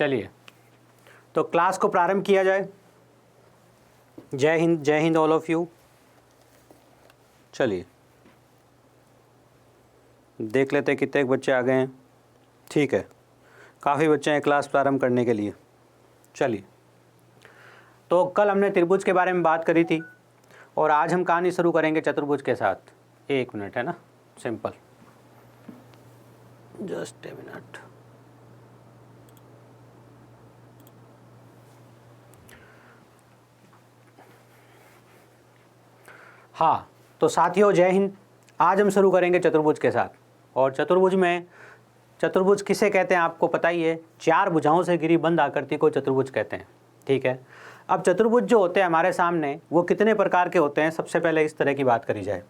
चलिए तो क्लास को प्रारंभ किया जाए। जय हिंद ऑल ऑफ यू। चलिए देख लेते हैं कितने बच्चे आ गए हैं। ठीक है, काफ़ी बच्चे हैं क्लास प्रारंभ करने के लिए। चलिए, तो कल हमने त्रिभुज के बारे में बात करी थी और आज हम कहानी शुरू करेंगे चतुर्भुज के साथ। एक मिनट है ना, सिंपल, जस्ट ए मिनट। हाँ, तो साथियों जय हिंद। आज हम शुरू करेंगे चतुर्भुज के साथ। और चतुर्भुज किसे कहते हैं आपको पता ही है। चार भुजाओं से घिरी बंद आकृति को चतुर्भुज कहते हैं। ठीक है, अब चतुर्भुज जो होते हैं हमारे सामने वो कितने प्रकार के होते हैं, सबसे पहले इस तरह की बात करी जाए।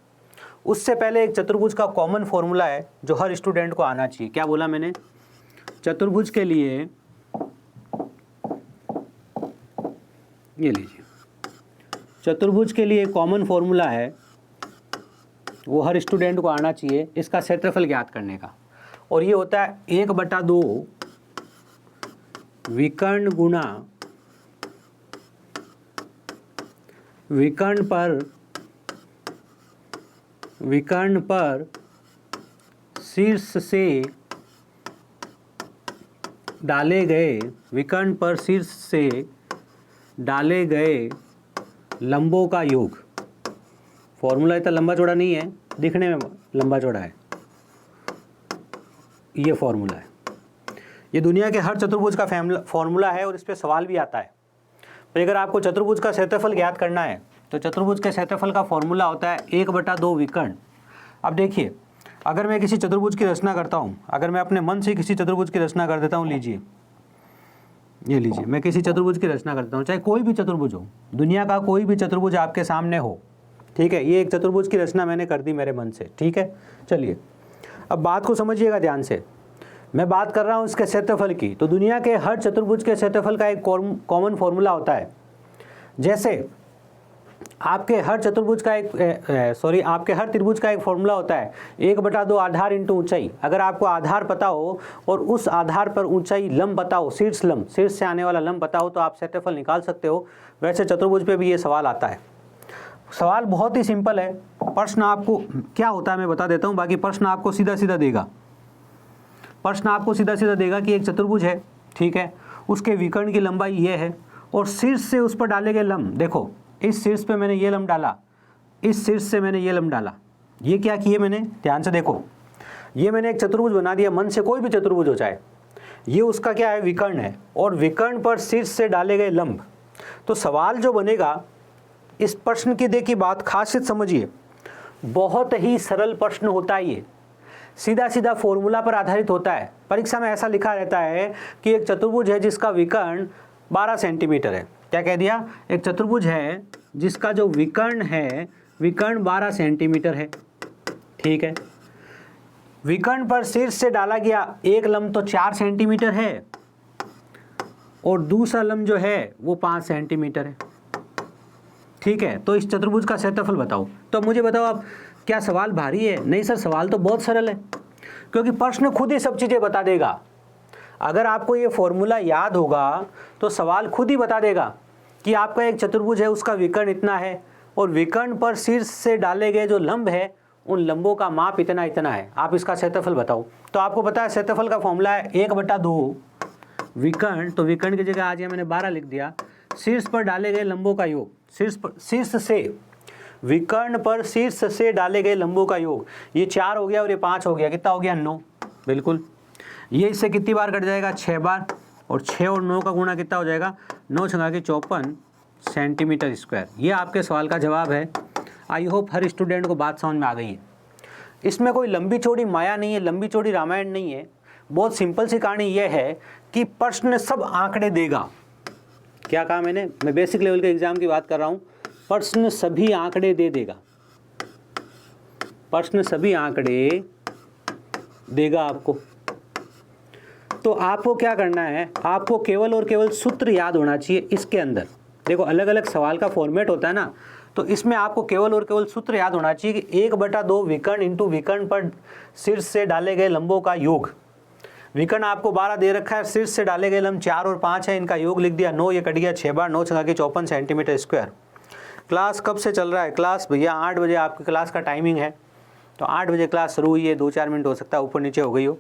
उससे पहले एक चतुर्भुज का कॉमन फॉर्मूला है जो हर स्टूडेंट को आना चाहिए। क्या बोला मैंने? चतुर्भुज के लिए ये लीजिए, चतुर्भुज के लिए कॉमन फॉर्मूला है, वो हर स्टूडेंट को आना चाहिए इसका क्षेत्रफल ज्ञात करने का। और ये होता है 1/2 विकर्ण गुणा विकर्ण पर शीर्ष से डाले गए लंबों का योग। फॉर्मूला इतना लंबा चौड़ा नहीं है, दिखने में लंबा चौड़ा है। ये फॉर्मूला है, ये दुनिया के हर चतुर्भुज का फॉर्मूला है और इस पे सवाल भी आता है। तो अगर आपको चतुर्भुज का क्षेत्रफल ज्ञात करना है तो चतुर्भुज के क्षेत्रफल का फॉर्मूला होता है 1/2 विकर्ण। अब देखिए, अगर मैं किसी चतुर्भुज की रचना करता हूँ, अगर मैं अपने मन से किसी चतुर्भुज की रचना कर देता हूँ, लीजिए ये लीजिए, मैं किसी चतुर्भुज की रचना करता हूँ, चाहे कोई भी चतुर्भुज हो, दुनिया का कोई भी चतुर्भुज आपके सामने हो। ठीक है, ये एक चतुर्भुज की रचना मैंने कर दी मेरे मन से। ठीक है, चलिए अब बात को समझिएगा ध्यान से। मैं बात कर रहा हूँ इसके क्षेत्रफल की, तो दुनिया के हर चतुर्भुज के क्षेत्रफल का एक कॉमन फॉर्मूला होता है। जैसे आपके हर त्रिभुज का एक फॉर्मूला होता है 1/2 आधार इंटू ऊंचाई। अगर आपको आधार पता हो और उस आधार पर ऊंचाई लंब पता हो, शीर्ष से आने वाला लंब पता हो, तो आप क्षेत्रफल निकाल सकते हो। वैसे चतुर्भुज पे भी ये सवाल आता है। सवाल बहुत ही सिंपल है। प्रश्न आपको क्या होता है मैं बता देता हूँ, बाकी प्रश्न आपको सीधा सीधा देगा। कि एक चतुर्भुज है, ठीक है, उसके विकर्ण की लंबाई ये है और शीर्ष से उस पर डाले गए लंब, देखो इस शीर्ष पे मैंने ये लंब डाला, इस शीर्ष से मैंने ये लंब डाला। ये क्या किए मैंने, ध्यान से देखो, ये मैंने एक चतुर्भुज बना दिया। मन से कोई भी चतुर्भुज हो जाए, ये उसका क्या है, विकर्ण है, और विकर्ण पर शीर्ष से डाले गए लंब। तो सवाल जो बनेगा इस प्रश्न की, देखिए बात खासियत समझिए, बहुत ही सरल प्रश्न होता है। ये सीधा सीधा फॉर्मूला पर आधारित होता है। परीक्षा में ऐसा लिखा रहता है कि एक चतुर्भुज है जिसका विकर्ण 12 सेंटीमीटर है। क्या कह दिया? एक चतुर्भुज है जिसका जो विकर्ण है, विकर्ण 12 सेंटीमीटर है। ठीक है, विकर्ण पर शीर्ष से डाला गया एक लंब तो 4 सेंटीमीटर है और दूसरा लंब जो है वो 5 सेंटीमीटर है। ठीक है, तो इस चतुर्भुज का क्षेत्रफल बताओ। तो मुझे बताओ आप, क्या सवाल भारी है? नहीं सर, सवाल तो बहुत सरल है, क्योंकि प्रश्न खुद ही सब चीज़ें बता देगा। अगर आपको ये फॉर्मूला याद होगा तो सवाल खुद ही बता देगा कि आपका एक चतुर्भुज है, उसका विकर्ण इतना है और विकर्ण पर शीर्ष से डाले गए जो लंब है उन लंबों का माप इतना इतना है। आप इसका क्षेत्रफल बताओ। तो आपको पता है क्षेत्रफल का फॉर्मूला है 1/2 विकर्ण, तो विकर्ण की जगह आज मैंने 12 लिख दिया, शीर्ष पर डाले गए लंबों का योग। विकर्ण पर शीर्ष से डाले गए लंबों का योग, ये 4 हो गया और ये 5 हो गया, कितना हो गया? 9। बिल्कुल, ये इससे कितनी बार कट जाएगा? 6 बार, और 6 और 9 का गुणा कितना हो जाएगा? 9 × 54 सेंटीमीटर स्क्वायर। ये आपके सवाल का जवाब है। आई होप हर स्टूडेंट को बात समझ में आ गई है। इसमें कोई लंबी चौड़ी माया नहीं है, लंबी चौड़ी रामायण नहीं है। बहुत सिंपल सी कहानी यह है कि प्रश्न सब आंकड़े देगा। क्या कहा मैंने? मैं बेसिक लेवल के एग्जाम की बात कर रहा हूँ। प्रश्न सभी आंकड़े दे देगा, प्रश्न सभी आंकड़े देगा आपको। तो आपको क्या करना है, आपको केवल और केवल सूत्र याद होना चाहिए इसके अंदर। देखो अलग अलग सवाल का फॉर्मेट होता है ना, तो इसमें आपको केवल और केवल सूत्र याद होना चाहिए कि 1/2 विकर्ण इंटू विकर्ण पर शीर्ष से डाले गए लंबों का योग। विकर्ण आपको 12 दे रखा है, शीर्ष से डाले गए लंब 4 और 5 है, इनका योग लिख दिया 9, ये कट गया 6 बार, 9 छंगा के 54 सेंटीमीटर स्क्वायर। क्लास कब से चल रहा है? क्लास भैया 8 बजे आपकी क्लास का टाइमिंग है, तो 8 बजे क्लास शुरू हुई है, 2-4 मिनट हो सकता है ऊपर नीचे हो गई हो,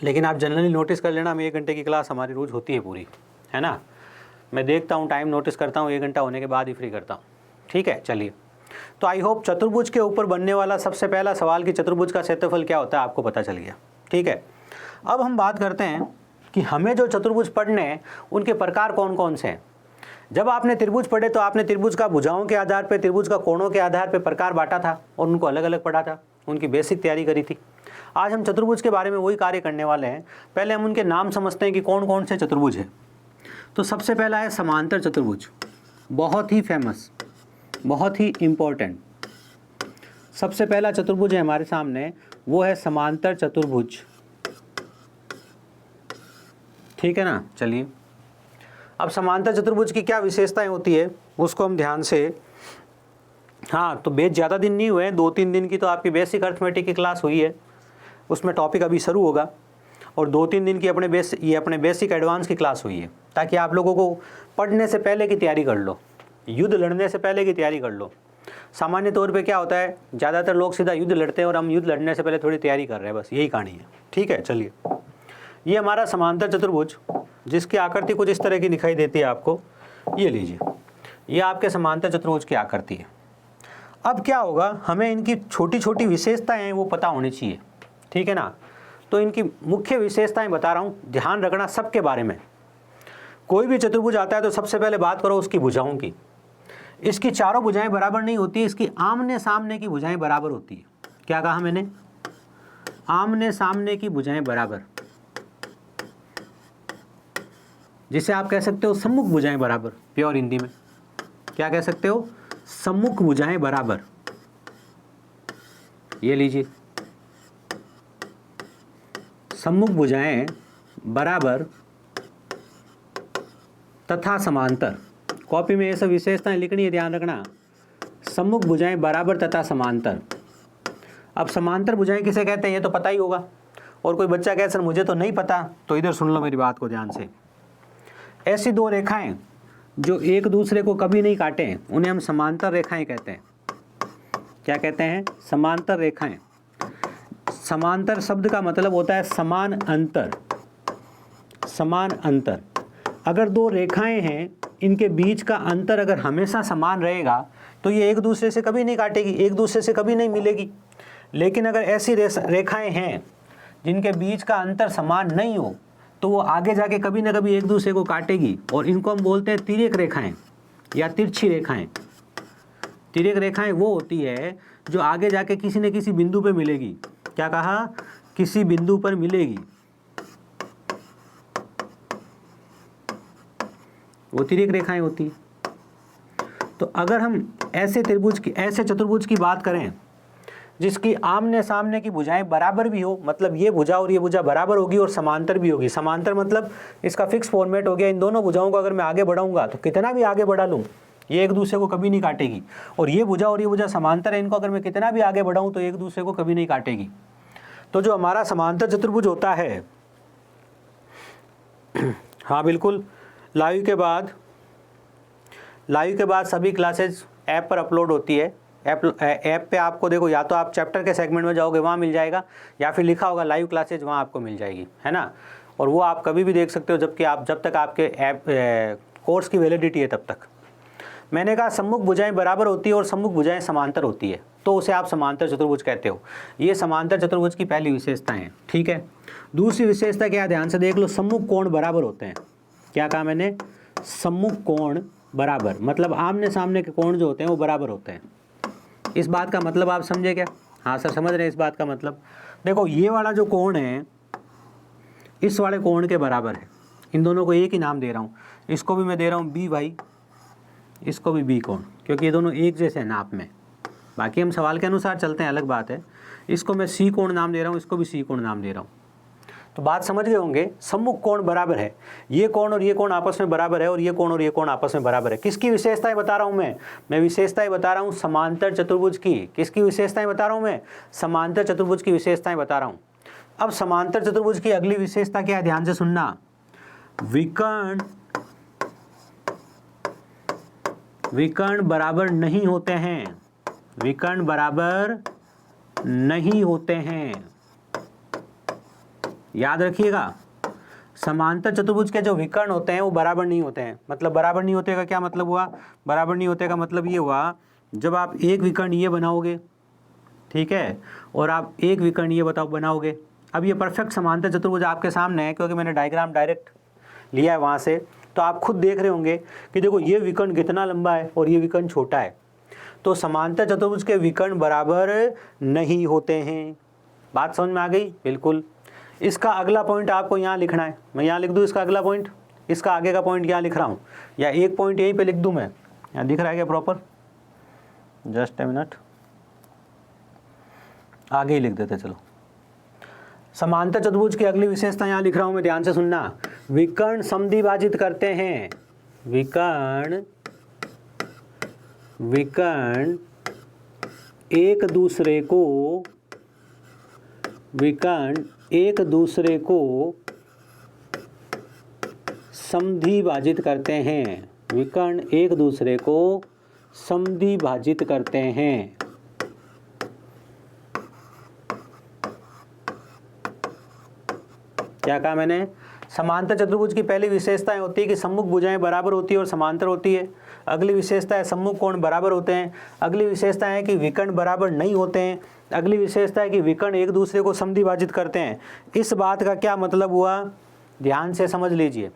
लेकिन आप जनरली नोटिस कर लेना, 1 घंटे की क्लास हमारी रोज़ होती है पूरी, है ना। मैं देखता हूँ, टाइम नोटिस करता हूँ, 1 घंटा होने के बाद ही फ्री करता हूँ, ठीक है। चलिए, तो आई होप चतुर्भुज के ऊपर बनने वाला सबसे पहला सवाल कि चतुर्भुज का क्षेत्रफल क्या होता है आपको पता चल गया, ठीक है। अब हम बात करते हैं कि हमें जो चतुर्भुज पढ़ने हैं उनके प्रकार कौन कौन से हैं। जब आपने त्रिभुज पढ़े तो आपने त्रिभुज का भुजाओं के आधार पर, त्रिभुज का कोणों के आधार पर प्रकार बांटा था और उनको अलग अलग पढ़ा था, उनकी बेसिक तैयारी करी थी। आज हम चतुर्भुज के बारे में वही कार्य करने वाले हैं। पहले हम उनके नाम समझते हैं कि कौन कौन से चतुर्भुज हैं। तो सबसे पहला है समांतर चतुर्भुज, बहुत ही फेमस, बहुत ही इम्पोर्टेंट। सबसे पहला चतुर्भुज है हमारे सामने, वो है समांतर चतुर्भुज, ठीक है ना। चलिए, अब समांतर चतुर्भुज की क्या विशेषताएं होती है उसको हम ध्यान से, हाँ तो बेस ज़्यादा दिन नहीं हुए, 2-3 दिन की तो आपकी बेसिक अर्थमेटिक की क्लास हुई है, उसमें टॉपिक अभी शुरू होगा, और 2-3 दिन की अपने बेसिक एडवांस की क्लास हुई है, ताकि आप लोगों को पढ़ने से पहले की तैयारी कर लो, युद्ध लड़ने से पहले की तैयारी कर लो। सामान्य तौर पे क्या होता है, ज़्यादातर लोग सीधा युद्ध लड़ते हैं और हम युद्ध लड़ने से पहले थोड़ी तैयारी कर रहे हैं, बस यही कहानी है, ठीक है। चलिए, ये हमारा समांतर चतुर्भुज, जिसकी आकृति कुछ इस तरह की दिखाई देती है आपको, ये लीजिए, ये आपके समांतर चतुर्भुज की आकृति है। अब क्या होगा, हमें इनकी छोटी छोटी विशेषताएं हैं वो पता होनी चाहिए, ठीक है ना। तो इनकी मुख्य विशेषताएं बता रहा हूँ, ध्यान रखना सबके बारे में। कोई भी चतुर्भुज आता है तो सबसे पहले बात करो उसकी भुजाओं की। इसकी चारों भुजाएं बराबर नहीं होती, इसकी आमने सामने की भुजाएं बराबर होती है। क्या कहा मैंने? आमने सामने की भुजाएं बराबर, जिसे आप कह सकते हो सम्मुख भुजाएं बराबर, प्योर हिंदी में क्या कह सकते हो? सम्मुख भुजाएं बराबर। ये लीजिए, सम्मुख भुजाएं बराबर तथा समांतर। कॉपी में ये सब विशेषताएं लिखनी है, ध्यान रखना। सम्मुख भुजाएं बराबर तथा समांतर। अब समांतर भुजाएं किसे कहते हैं ये तो पता ही होगा, और कोई बच्चा कहे सर मुझे तो नहीं पता, तो इधर सुन लो मेरी बात को ध्यान से। ऐसी दो रेखाएं जो एक दूसरे को कभी नहीं काटें उन्हें हम समांतर रेखाएं कहते हैं। क्या कहते हैं? समांतर रेखाएं। समांतर शब्द का मतलब होता है समान अंतर। समान अंतर। अगर दो रेखाएं हैं, इनके बीच का अंतर अगर हमेशा समान रहेगा तो ये एक दूसरे से कभी नहीं काटेगी, एक दूसरे से कभी नहीं मिलेगी। लेकिन अगर ऐसी रेखाएं हैं जिनके बीच का अंतर समान नहीं हो तो वो आगे जाके कभी ना कभी एक दूसरे को काटेगी, और इनको हम बोलते हैं तिर्यक रेखाएं या तिरछी रेखाएं। तिर्यक रेखाएं वो होती है जो आगे जाके किसी न किसी बिंदु पे मिलेगी। क्या कहा? किसी बिंदु पर मिलेगी, वो तिर्यक रेखाएं होती है। तो अगर हम ऐसे चतुर्भुज की बात करें जिसकी आमने सामने की भुजाएं बराबर भी हो, मतलब ये भुजा और ये भुजा बराबर होगी और समांतर भी होगी। समांतर मतलब इसका फिक्स फॉर्मेट हो गया, इन दोनों भुजाओं को अगर मैं आगे बढ़ाऊंगा तो कितना भी आगे बढ़ा लूँ ये एक दूसरे को कभी नहीं काटेगी, और ये भुजा और ये भुजा समांतर है, इनको अगर मैं कितना भी आगे बढ़ाऊँ तो एक दूसरे को कभी नहीं काटेगी। तो जो हमारा समांतर चतुर्भुज होता है, हाँ बिल्कुल, लाइव के बाद सभी क्लासेज ऐप पर अपलोड होती है। ऐप पे आपको देखो, या तो आप चैप्टर के सेगमेंट में जाओगे वहाँ मिल जाएगा, या फिर लिखा होगा लाइव क्लासेज, वहाँ आपको मिल जाएगी, है ना। और वो आप कभी भी देख सकते हो, जब तक आपके ऐप कोर्स की वैलिडिटी है तब तक। मैंने कहा सम्मुख भुजाएं बराबर होती है और सम्मुख भुजाएं समांतर होती है, तो उसे आप समांतर चतुर्भुज कहते हो। ये समांतर चतुर्भुज की पहली विशेषता है, ठीक है। दूसरी विशेषता क्या है, ध्यान से देख लो, सम्मुख कोण बराबर होते हैं। क्या कहा मैंने? सम्मुख कोण बराबर, मतलब आमने सामने के कोण जो होते हैं वो बराबर होते हैं। इस बात का मतलब आप समझे क्या? हाँ सर समझ रहे हैं इस बात का मतलब। देखो ये वाला जो कोण है इस वाले कोण के बराबर है। इन दोनों को एक ही नाम दे रहा हूँ, इसको भी मैं दे रहा हूँ बी वाई, इसको भी बी कोण, क्योंकि ये दोनों एक जैसे हैं नाप में। बाकी हम सवाल के अनुसार चलते हैं, अलग बात है। इसको मैं सी कोण नाम दे रहा हूँ, इसको भी सी कोण नाम दे रहा हूँ। तो बात समझ गए होंगे, सम्मुख कोण बराबर है, ये कोण और ये कोण आपस में बराबर है, और ये कोण और ये कोण आपस में बराबर है। किसकी विशेषताएं बता रहा हूं मैं विशेषताएं बता रहा हूं समांतर चतुर्भुज की। किसकी विशेषताएं बता रहा हूं मैं? समांतर चतुर्भुज की विशेषताएं बता रहा हूं। अब समांतर चतुर्भुज की अगली विशेषता क्या है, ध्यान से सुनना। विकर्ण बराबर नहीं होते हैं, विकर्ण बराबर नहीं होते हैं, याद रखिएगा। समांतर चतुर्भुज के जो विकर्ण होते हैं वो बराबर नहीं होते हैं। मतलब बराबर नहीं होते का क्या मतलब हुआ, बराबर नहीं होते का मतलब ये हुआ, जब आप एक विकर्ण ये बनाओगे, ठीक है, और आप एक विकर्ण ये बनाओगे। अब ये परफेक्ट समांतर चतुर्भुज आपके सामने है, क्योंकि मैंने डायग्राम डायरेक्ट लिया है वहाँ से, तो आप खुद देख रहे होंगे कि देखो ये विकर्ण कितना लंबा है और ये विकर्ण छोटा है। तो समांतर चतुर्भुज के विकर्ण बराबर नहीं होते हैं। बात समझ में आ गई? बिल्कुल। इसका अगला पॉइंट आपको यहाँ लिखना है, मैं यहाँ लिख दूँ इसका अगला पॉइंट, इसका आगे का पॉइंट यहाँ लिख रहा हूँ, या एक पॉइंट यहीं पे लिख दूँ मैं, यहाँ दिख रहा है क्या प्रॉपर? जस्ट ए मिनट, आगे ही लिख देते चलो। समांतर चतुर्भुज की अगली विशेषता यहाँ लिख रहा हूँ मैं, ध्यान से सुनना। विकर्ण समद्विभाजित करते हैं, विकर्ण एक दूसरे को समद्विभाजित करते हैं, विकर्ण एक दूसरे को समद्विभाजित करते हैं। क्या कहा मैंने? समांतर चतुर्भुज की पहली विशेषताएं होती है कि सम्मुख भुजाएं बराबर होती है और समांतर होती है। अगली विशेषता है सम्मुख कोण बराबर होते हैं। अगली विशेषता है कि विकर्ण बराबर नहीं होते हैं। अगली विशेषता है कि विकर्ण एक दूसरे को समद्विभाजित करते हैं। इस बात का क्या मतलब हुआ, ध्यान से समझ लीजिए।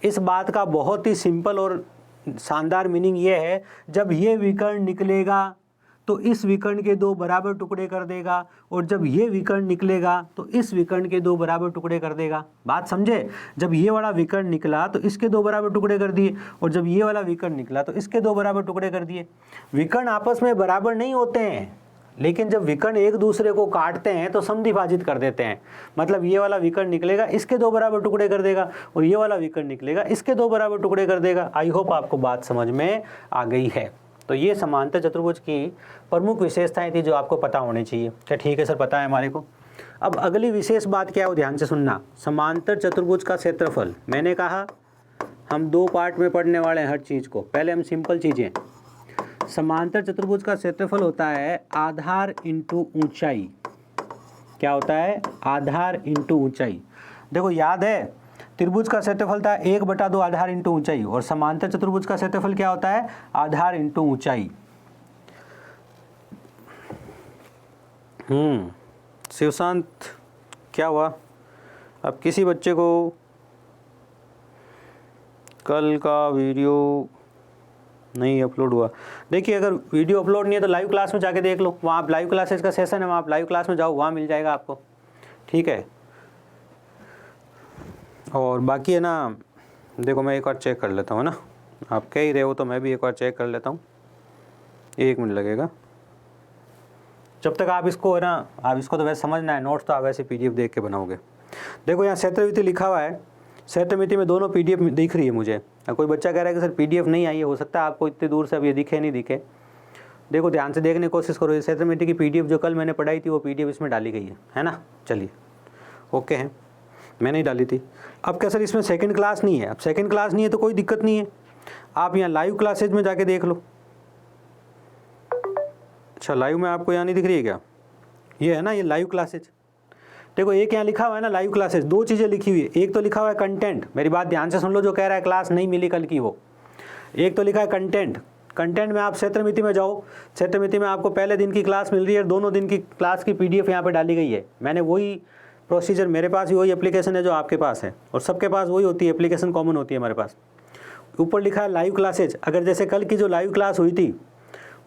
इस बात का बहुत ही सिंपल और शानदार मीनिंग ये है, जब ये विकर्ण निकलेगा तो इस विकर्ण के दो बराबर टुकड़े कर देगा, और जब ये विकर्ण निकलेगा तो इस विकर्ण के दो बराबर टुकड़े कर देगा। बात समझे? जब ये वाला विकर्ण निकला तो इसके दो बराबर टुकड़े कर दिए, और जब ये वाला विकर्ण निकला तो इसके दो बराबर टुकड़े कर दिए। विकर्ण आपस में बराबर नहीं होते हैं, लेकिन जब विकर्ण एक दूसरे को काटते हैं तो समद्विभाजित कर देते हैं। मतलब ये वाला विकर्ण निकलेगा, इसके दो बराबर टुकड़े कर देगा, और ये वाला विकर्ण निकलेगा, इसके दो बराबर टुकड़े कर देगा। आई होप आपको बात समझ में आ गई है। तो ये समांतर चतुर्भुज की प्रमुख विशेषताएं थी जो आपको पता होनी चाहिए। क्या ठीक है सर, पता है हमारे को? अब अगली विशेष बात क्या है वो ध्यान से सुनना। समांतर चतुर्भुज का क्षेत्रफल, मैंने कहा हम दो पार्ट में पढ़ने वाले हैं हर चीज़ को। पहले हम सिंपल चीज़ें, समांतर चतुर्भुज का क्षेत्रफल होता है आधार इंटू ऊंचाई। क्या होता है? आधार इंटू ऊंचाई। देखो याद है, त्रिभुज का क्षेत्रफल था 1/2 आधार इंटू ऊंचाई, और समांतर चतुर्भुज का क्षेत्रफल क्या होता है? आधार इंटू ऊंचाई। शिवशांत क्या हुआ? अब किसी बच्चे को कल का वीडियो नहीं अपलोड हुआ। देखिए अगर वीडियो अपलोड नहीं है तो लाइव क्लास में जाके देख लो, वहाँ आप लाइव क्लासेस का सेशन है, वहाँ आप लाइव क्लास में जाओ, वहाँ मिल जाएगा आपको। ठीक है, और बाकी है ना, देखो मैं एक बार चेक कर लेता हूँ ना, आप कह ही रहे हो तो मैं भी एक बार चेक कर लेता हूँ। 1 मिनट लगेगा। जब तक आप इसको है ना, आप इसको तो वैसे समझना है, नोट्स तो आप वैसे PDF देख के बनाओगे। देखो यहाँ क्षेत्रमिति लिखा हुआ है, क्षेत्रमिति में दोनों PDF दिख रही है मुझे। कोई बच्चा कह रहा है कि सर PDF नहीं आई है, हो सकता है आपको इतनी दूर से अब ये दिखे नहीं दिखे। देखो ध्यान से देखने की कोशिश करो, क्षेत्रमिति की PDF जो कल मैंने पढ़ाई थी वो PDF इसमें डाली गई है ना। चलिए ओके है, मैंने ही डाली थी। अब क्या सर इसमें सेकंड क्लास नहीं है? अब सेकंड क्लास नहीं है तो कोई दिक्कत नहीं है, आप यहाँ लाइव क्लासेज में जाके देख लो। अच्छा लाइव में आपको यहाँ नहीं दिख रही है क्या? ये है ना, ये लाइव क्लासेज। देखो एक यहाँ लिखा हुआ है ना लाइव क्लासेज, दो चीज़ें लिखी हुई है। एक तो लिखा हुआ है कंटेंट, मेरी बात ध्यान से सुन लो जो कह रहा है क्लास नहीं मिली कल की वो। एक तो लिखा है कंटेंट, कंटेंट में आप क्षेत्रमिति में जाओ, क्षेत्रमिति में आपको पहले दिन की क्लास मिल रही है, दोनों दिन की क्लास की PDF यहाँ पर डाली गई है। मैंने वही प्रोसीजर, मेरे पास भी वही एप्लीकेशन है जो आपके पास है, और सबके पास वही होती है, एप्लीकेशन कॉमन होती है हमारे पास। ऊपर लिखा है लाइव क्लासेज। अगर जैसे कल की जो लाइव क्लास हुई थी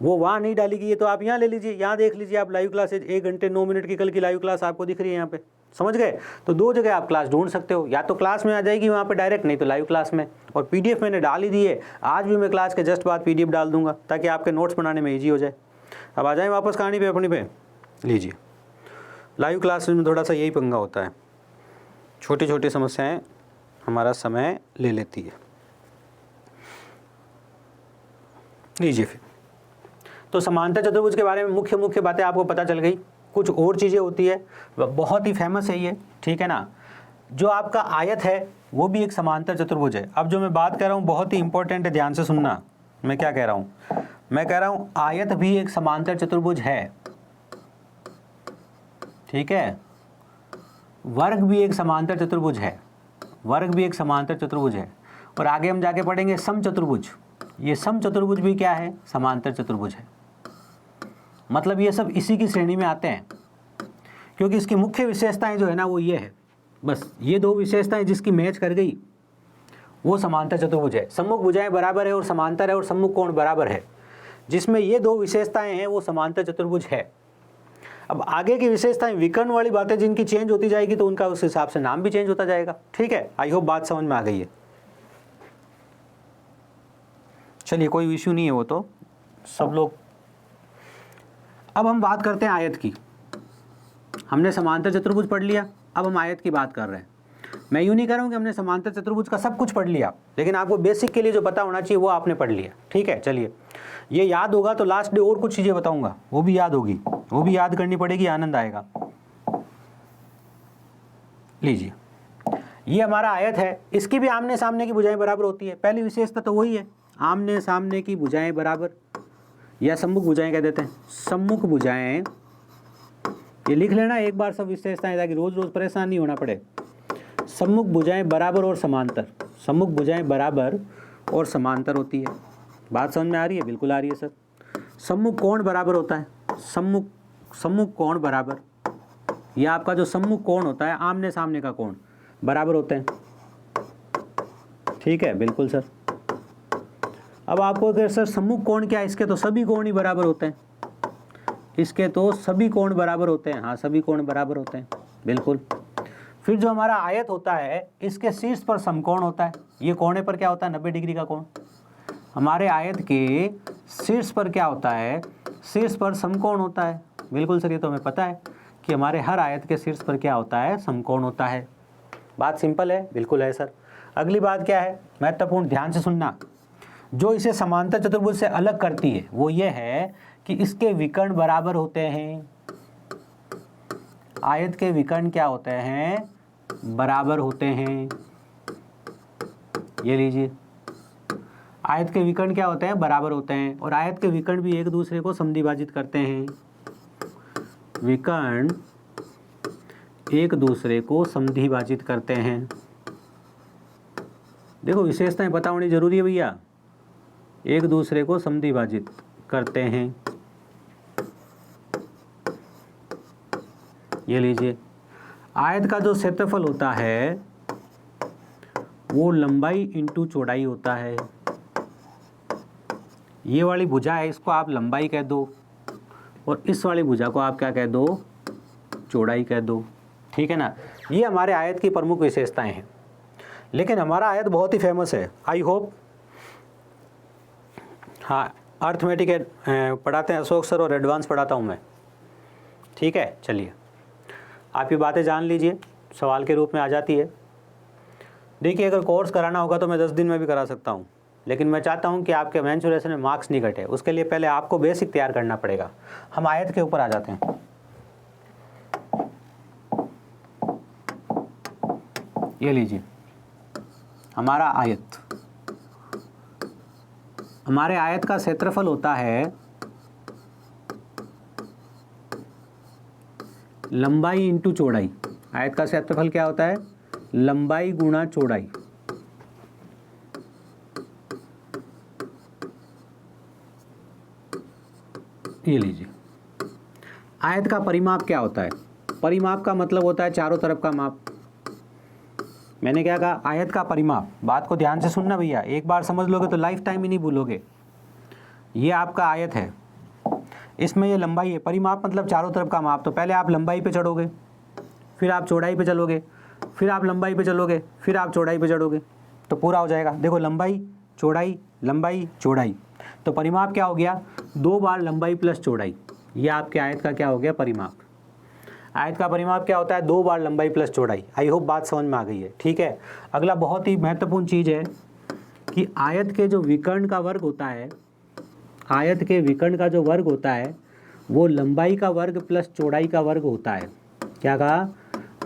वो वहाँ नहीं डाली गई है तो आप यहाँ ले लीजिए, यहाँ देख लीजिए आप लाइव क्लासेज। 1 घंटे 9 मिनट की कल की लाइव क्लास आपको दिख रही है यहाँ पे, समझ गए? तो दो जगह आप क्लास ढूंढ सकते हो, या तो क्लास में आ जाएगी वहाँ पे डायरेक्ट, नहीं तो लाइव क्लास में। और PDF मैंने डाल ही दी है, आज भी मैं क्लास के जस्ट बाद PDF डाल दूंगा ताकि आपके नोट्स बनाने में ईजी हो जाए। अब आ जाएँ वापस कहानी पे अपनी पे, लीजिए। लाइव क्लास में थोड़ा सा यही पंगा होता है, छोटी छोटी समस्याएं हमारा समय ले लेती है। लीजिए फिर, तो समांतर चतुर्भुज के बारे में मुख्य बातें आपको पता चल गई। कुछ और चीज़ें होती है, बहुत ही फेमस है ये, ठीक है ना। जो आपका आयत है वो भी एक समांतर चतुर्भुज है। अब जो मैं बात कर रहा हूँ बहुत ही इंपॉर्टेंट है, ध्यान से सुनना। मैं क्या कह रहा हूँ, मैं कह रहा हूँ आयत भी एक समांतर चतुर्भुज है, ठीक है। वर्ग भी एक समांतर चतुर्भुज है, वर्ग भी एक समांतर चतुर्भुज है। और आगे हम जाके पढ़ेंगे समचतुर्भुज। ये समचतुर्भुज भी क्या है, समांतर चतुर्भुज है। मतलब ये सब इसी की श्रेणी में आते हैं, क्योंकि इसकी मुख्य विशेषताएं जो है ना वो ये है, बस ये दो विशेषताएं जिसकी मैच कर गई वो समांतर चतुर्भुज है। सम्मुख भुजाएं बराबर है और समांतर है, और सम्मुख कोण बराबर है, जिसमें ये दो विशेषताएं हैं वो समांतर चतुर्भुज है। अब आगे की विशेषताएं विकर्ण वाली बातें जिनकी चेंज होती जाएगी तो उनका उस हिसाब से नाम भी चेंज होता जाएगा, ठीक है। आई होप बात समझ में आ गई है। चलिए कोई इश्यू नहीं है, वो तो सब लोग। अब हम बात करते हैं आयत की। हमने समांतर चतुर्भुज पढ़ लिया, अब हम आयत की बात कर रहे हैं। मैं यूँ नहीं कह रहा हूँ कि हमने समांतर चतुर्भुज का सब कुछ पढ़ लिया, लेकिन आपको बेसिक के लिए जो पता होना चाहिए वो आपने पढ़ लिया, ठीक है। चलिए ये याद होगा तो लास्ट डे और कुछ चीज़ें बताऊंगा, वो भी याद होगी, वो भी याद करनी पड़ेगी, आनंद आएगा। लीजिए ये हमारा आयत है, इसकी भी आमने सामने की भुजाएं बराबर होती है। पहली विशेषता तो वही है, आमने सामने की भुजाएं बराबर, या सम्मुख भुजाएं कह देते हैं। सम्मुख भुजाएं, ये लिख लेना एक बार सब विशेषताएं, ताकि रोज रोज परेशान नहीं होना पड़े। सम्मुख भुजाएं बराबर और समांतर, सम्मुख भुजाएं बराबर और समांतर होती है। बात समझ में आ रही है? बिल्कुल आ रही है सर। सम्मुख कोण बराबर होता है, सम्मुख कोण बराबर, यह आपका जो सम्मुख कोण होता है, आमने सामने का कोण बराबर होते हैं, ठीक है। बिल्कुल सर। अब आपको अगर सर सम्मुख कोण क्या है, इसके तो सभी कोण ही बराबर होते हैं, इसके तो सभी कोण बराबर होते हैं। हाँ, सभी कोण बराबर होते हैं, बिल्कुल। फिर जो हमारा आयत होता है, इसके शीर्ष पर समकोण होता है। ये कोने पर क्या होता है, 90 डिग्री का कोण। हमारे आयत के शीर्ष पर क्या होता है, शीर्ष पर समकोण होता है। बिल्कुल सर, ये तो हमें पता है कि हमारे हर आयत के शीर्ष पर क्या होता है, समकोण होता है। बात सिंपल है, बिल्कुल है सर। अगली बात क्या है, महत्वपूर्ण, ध्यान से सुनना। जो इसे समांतर चतुर्भुज से अलग करती है वो ये है कि इसके विकर्ण बराबर होते हैं। आयत के विकर्ण क्या होते हैं, बराबर होते हैं। ये लीजिए, आयत के विकर्ण क्या होते हैं, बराबर होते हैं। और आयत के विकर्ण भी एक दूसरे को समद्विभाजित करते हैं। विकर्ण एक दूसरे को समद्विभाजित करते हैं। देखो विशेषताएं पता होनी जरूरी है भैया। एक दूसरे को समद्विभाजित करते हैं। ये लीजिए, आयत का जो क्षेत्रफल होता है वो लंबाई इंटू चौड़ाई होता है। ये वाली भुजा है, इसको आप लंबाई कह दो, और इस वाली भुजा को आप क्या कह दो, चौड़ाई कह दो, ठीक है ना। ये हमारे आयत की प्रमुख विशेषताएं हैं। लेकिन हमारा आयत बहुत ही फेमस है, आई होप। हाँ, अर्थमेटिक पढ़ाते हैं अशोक सर, और एडवांस पढ़ाता हूँ मैं, ठीक है। चलिए आप ये बातें जान लीजिए, सवाल के रूप में आ जाती है। देखिए अगर कोर्स कराना होगा तो मैं 10 दिन में भी करा सकता हूँ, लेकिन मैं चाहता हूँ कि आपके मेंसुरेशन में मार्क्स नहीं घटे। उसके लिए पहले आपको बेसिक तैयार करना पड़ेगा। हम आयत के ऊपर आ जाते हैं। ये लीजिए हमारा आयत, हमारे आयत का क्षेत्रफल होता है लंबाई इंटू चौड़ाई। आयत का क्षेत्रफल क्या होता है, लंबाई गुणा चौड़ाई। ये लीजिए, आयत का परिमाप क्या होता है, परिमाप का मतलब होता है चारों तरफ का माप। मैंने क्या कहा, आयत का परिमाप। बात को ध्यान से सुनना भैया, एक बार समझ लोगे तो लाइफ टाइम ही नहीं भूलोगे। ये आपका आयत है, इसमें ये लंबाई है, परिमाप मतलब चारों तरफ का माप। तो पहले आप लंबाई पे चढ़ोगे, फिर आप चौड़ाई पे चलोगे, फिर आप लंबाई पे चलोगे, फिर आप चौड़ाई पे चढ़ोगे, तो पूरा हो जाएगा। देखो लंबाई चौड़ाई, लंबाई चौड़ाई, तो परिमाप क्या हो गया, 2 बार लंबाई प्लस चौड़ाई। ये आपके आयत का क्या हो गया, परिमाप। आयत का परिमाप क्या होता है, 2 बार लंबाई प्लस चौड़ाई। आई होप बात समझ में आ गई है, ठीक है। अगला बहुत ही महत्वपूर्ण चीज़ है कि आयत के जो विकर्ण का वर्ग होता है, आयत के विकर्ण का जो वर्ग होता है वो लंबाई का वर्ग प्लस चौड़ाई का वर्ग होता है। क्या कहा?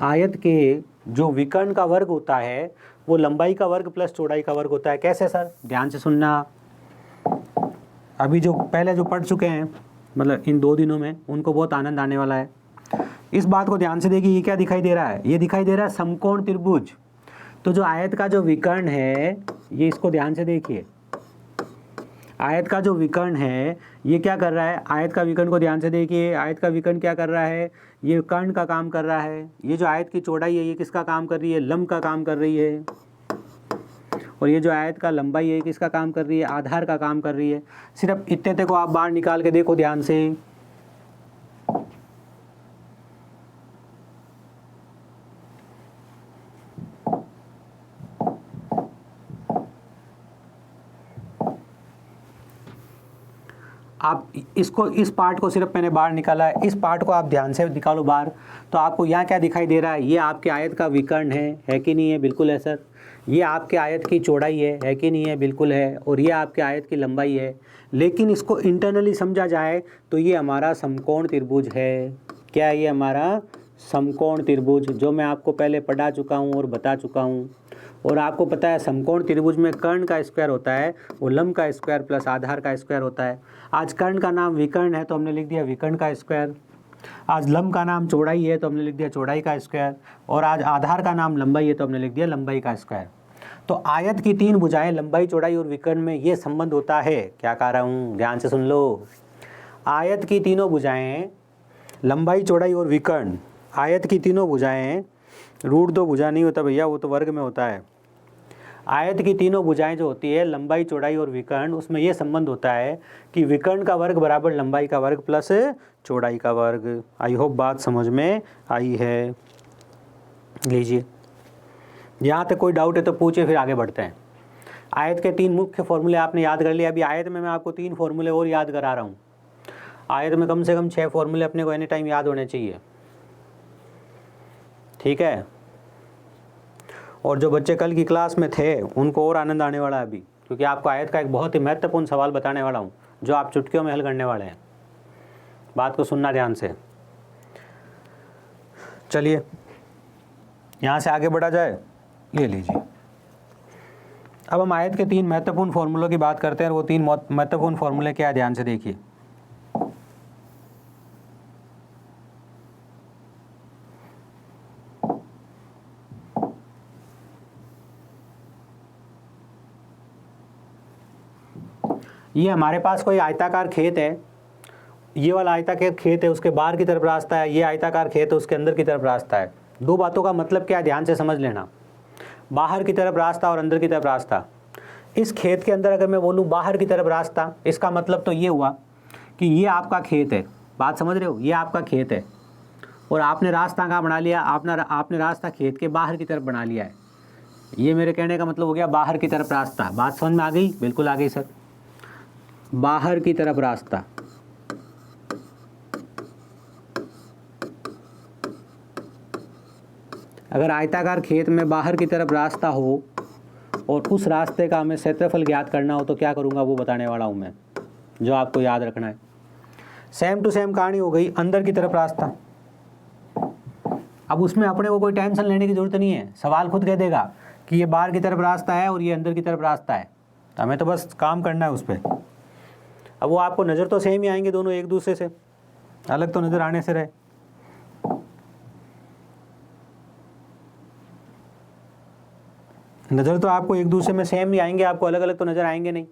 आयत के जो विकर्ण का वर्ग होता है वो लंबाई का वर्ग प्लस चौड़ाई का वर्ग होता है। कैसे सर? ध्यान से सुनना। अभी जो पहले जो पढ़ चुके हैं मतलब इन 2 दिनों में, उनको बहुत आनंद आने वाला है। इस बात को ध्यान से देखिए, ये क्या दिखाई दे रहा है? ये दिखाई दे रहा है समकोण त्रिभुज। तो जो आयत का जो विकर्ण है, ये इसको ध्यान से देखिए, आयत का जो विकर्ण है ये क्या कर रहा है? आयत का विकर्ण को ध्यान से देखिए, आयत का विकर्ण क्या कर रहा है? ये कर्ण का काम कर रहा है। ये जो आयत की चौड़ाई है ये किसका काम कर रही है? लंब का काम कर रही है। और ये जो आयत का लंबाई है किसका काम कर रही है? आधार का काम कर रही है। सिर्फ इतने को आप बाहर निकाल के देखो ध्यान से। आप इसको, इस पार्ट को सिर्फ मैंने बाहर निकाला है, इस पार्ट को आप ध्यान से निकालो बाहर। तो आपको यहाँ क्या दिखाई दे रहा है? ये आपके आयत का विकर्ण है कि नहीं है? बिल्कुल है सर। ये आपके आयत की चौड़ाई है कि नहीं है? बिल्कुल है। और ये आपके आयत की लंबाई है। लेकिन इसको इंटरनली समझा जाए तो ये हमारा समकोण त्रिभुज है। क्या ये हमारा समकोण त्रिभुज, जो मैं आपको पहले पढ़ा चुका हूँ और बता चुका हूँ। और आपको पता है समकोण त्रिभुज में कर्ण का स्क्वायर होता है, वो लंब का स्क्वायर प्लस आधार का स्क्वायर होता है। आज कर्ण का नाम विकर्ण है तो हमने लिख दिया विकर्ण का स्क्वायर। आज लंब का नाम चौड़ाई है तो हमने लिख दिया चौड़ाई का स्क्वायर। और आज आधार का नाम लंबाई है तो हमने लिख दिया लंबाई का स्क्वायर। तो आयत की 3 भुजाएं लंबाई, चौड़ाई और विकर्ण में ये संबंध होता है। क्या कह रहा हूँ? ध्यान से सुन लो। आयत की तीनों भुजाएं लंबाई, चौड़ाई और विकर्ण, आयत की तीनों भुजाएं, √2 भुजा नहीं होता भैया, वो तो वर्ग में होता है। आयत की तीनों भुजाएं जो होती है लंबाई, चौड़ाई और विकर्ण, उसमें यह संबंध होता है कि विकर्ण का वर्ग बराबर लंबाई का वर्ग प्लस चौड़ाई का वर्ग। आई होप बात समझ में आई है। लीजिए, यहाँ तक कोई डाउट है तो पूछे, फिर आगे बढ़ते हैं। आयत के 3 मुख्य फॉर्मूले आपने याद कर लिए। अभी आयत में मैं आपको 3 फॉर्मूले और याद करा रहा हूँ। आयत में कम से कम 6 फॉर्मूले अपने को एनी टाइम याद होने चाहिए। ठीक है। और जो बच्चे कल की क्लास में थे उनको और आनंद आने वाला है अभी, क्योंकि आपको आयत का एक बहुत ही महत्वपूर्ण सवाल बताने वाला हूँ जो आप चुटकियों में हल करने वाले हैं। बात को सुनना ध्यान से। चलिए यहाँ से आगे बढ़ा जाए। ये लीजिए, अब हम आयत के 3 महत्वपूर्ण फॉर्मूलों की बात करते हैं। और वो 3 महत्वपूर्ण फॉर्मूले क्या है, ध्यान से देखिए। ये हमारे पास कोई आयताकार खेत है, ये वाला आयताकार खेत है, उसके बाहर की तरफ रास्ता है। ये आयताकार खेत है, उसके अंदर की तरफ रास्ता है। 2 बातों का मतलब क्या है, ध्यान से समझ लेना। बाहर की तरफ रास्ता और अंदर की तरफ रास्ता। इस खेत के अंदर अगर मैं बोलूँ बाहर की तरफ रास्ता, इसका मतलब तो ये हुआ कि ये आपका खेत है। बात समझ रहे हो? ये आपका खेत है और आपने रास्ता कहाँ बना लिया? आपने रास्ता खेत के बाहर की तरफ बना लिया है। ये मेरे कहने का मतलब हो गया बाहर की तरफ रास्ता। बात समझ में आ गई? बिल्कुल आ गई सर। बाहर की तरफ रास्ता। अगर आयताकार खेत में बाहर की तरफ रास्ता हो और उस रास्ते का हमें क्षेत्रफल ज्ञात करना हो तो क्या करूँगा वो बताने वाला हूँ मैं, जो आपको याद रखना है। सेम टू सेम कहानी हो गई अंदर की तरफ रास्ता। अब उसमें अपने को कोई टेंशन लेने की ज़रूरत नहीं है, सवाल खुद कह देगा कि ये बाहर की तरफ रास्ता है और ये अंदर की तरफ रास्ता है। हमें तो बस काम करना है उस पर। अब वो आपको नज़र तो सेम ही आएंगे, दोनों एक दूसरे से अलग तो नज़र आने से रहे। नज़र तो आपको एक दूसरे में सेम ही आएंगे, आपको अलग अलग तो नज़र आएंगे नहीं।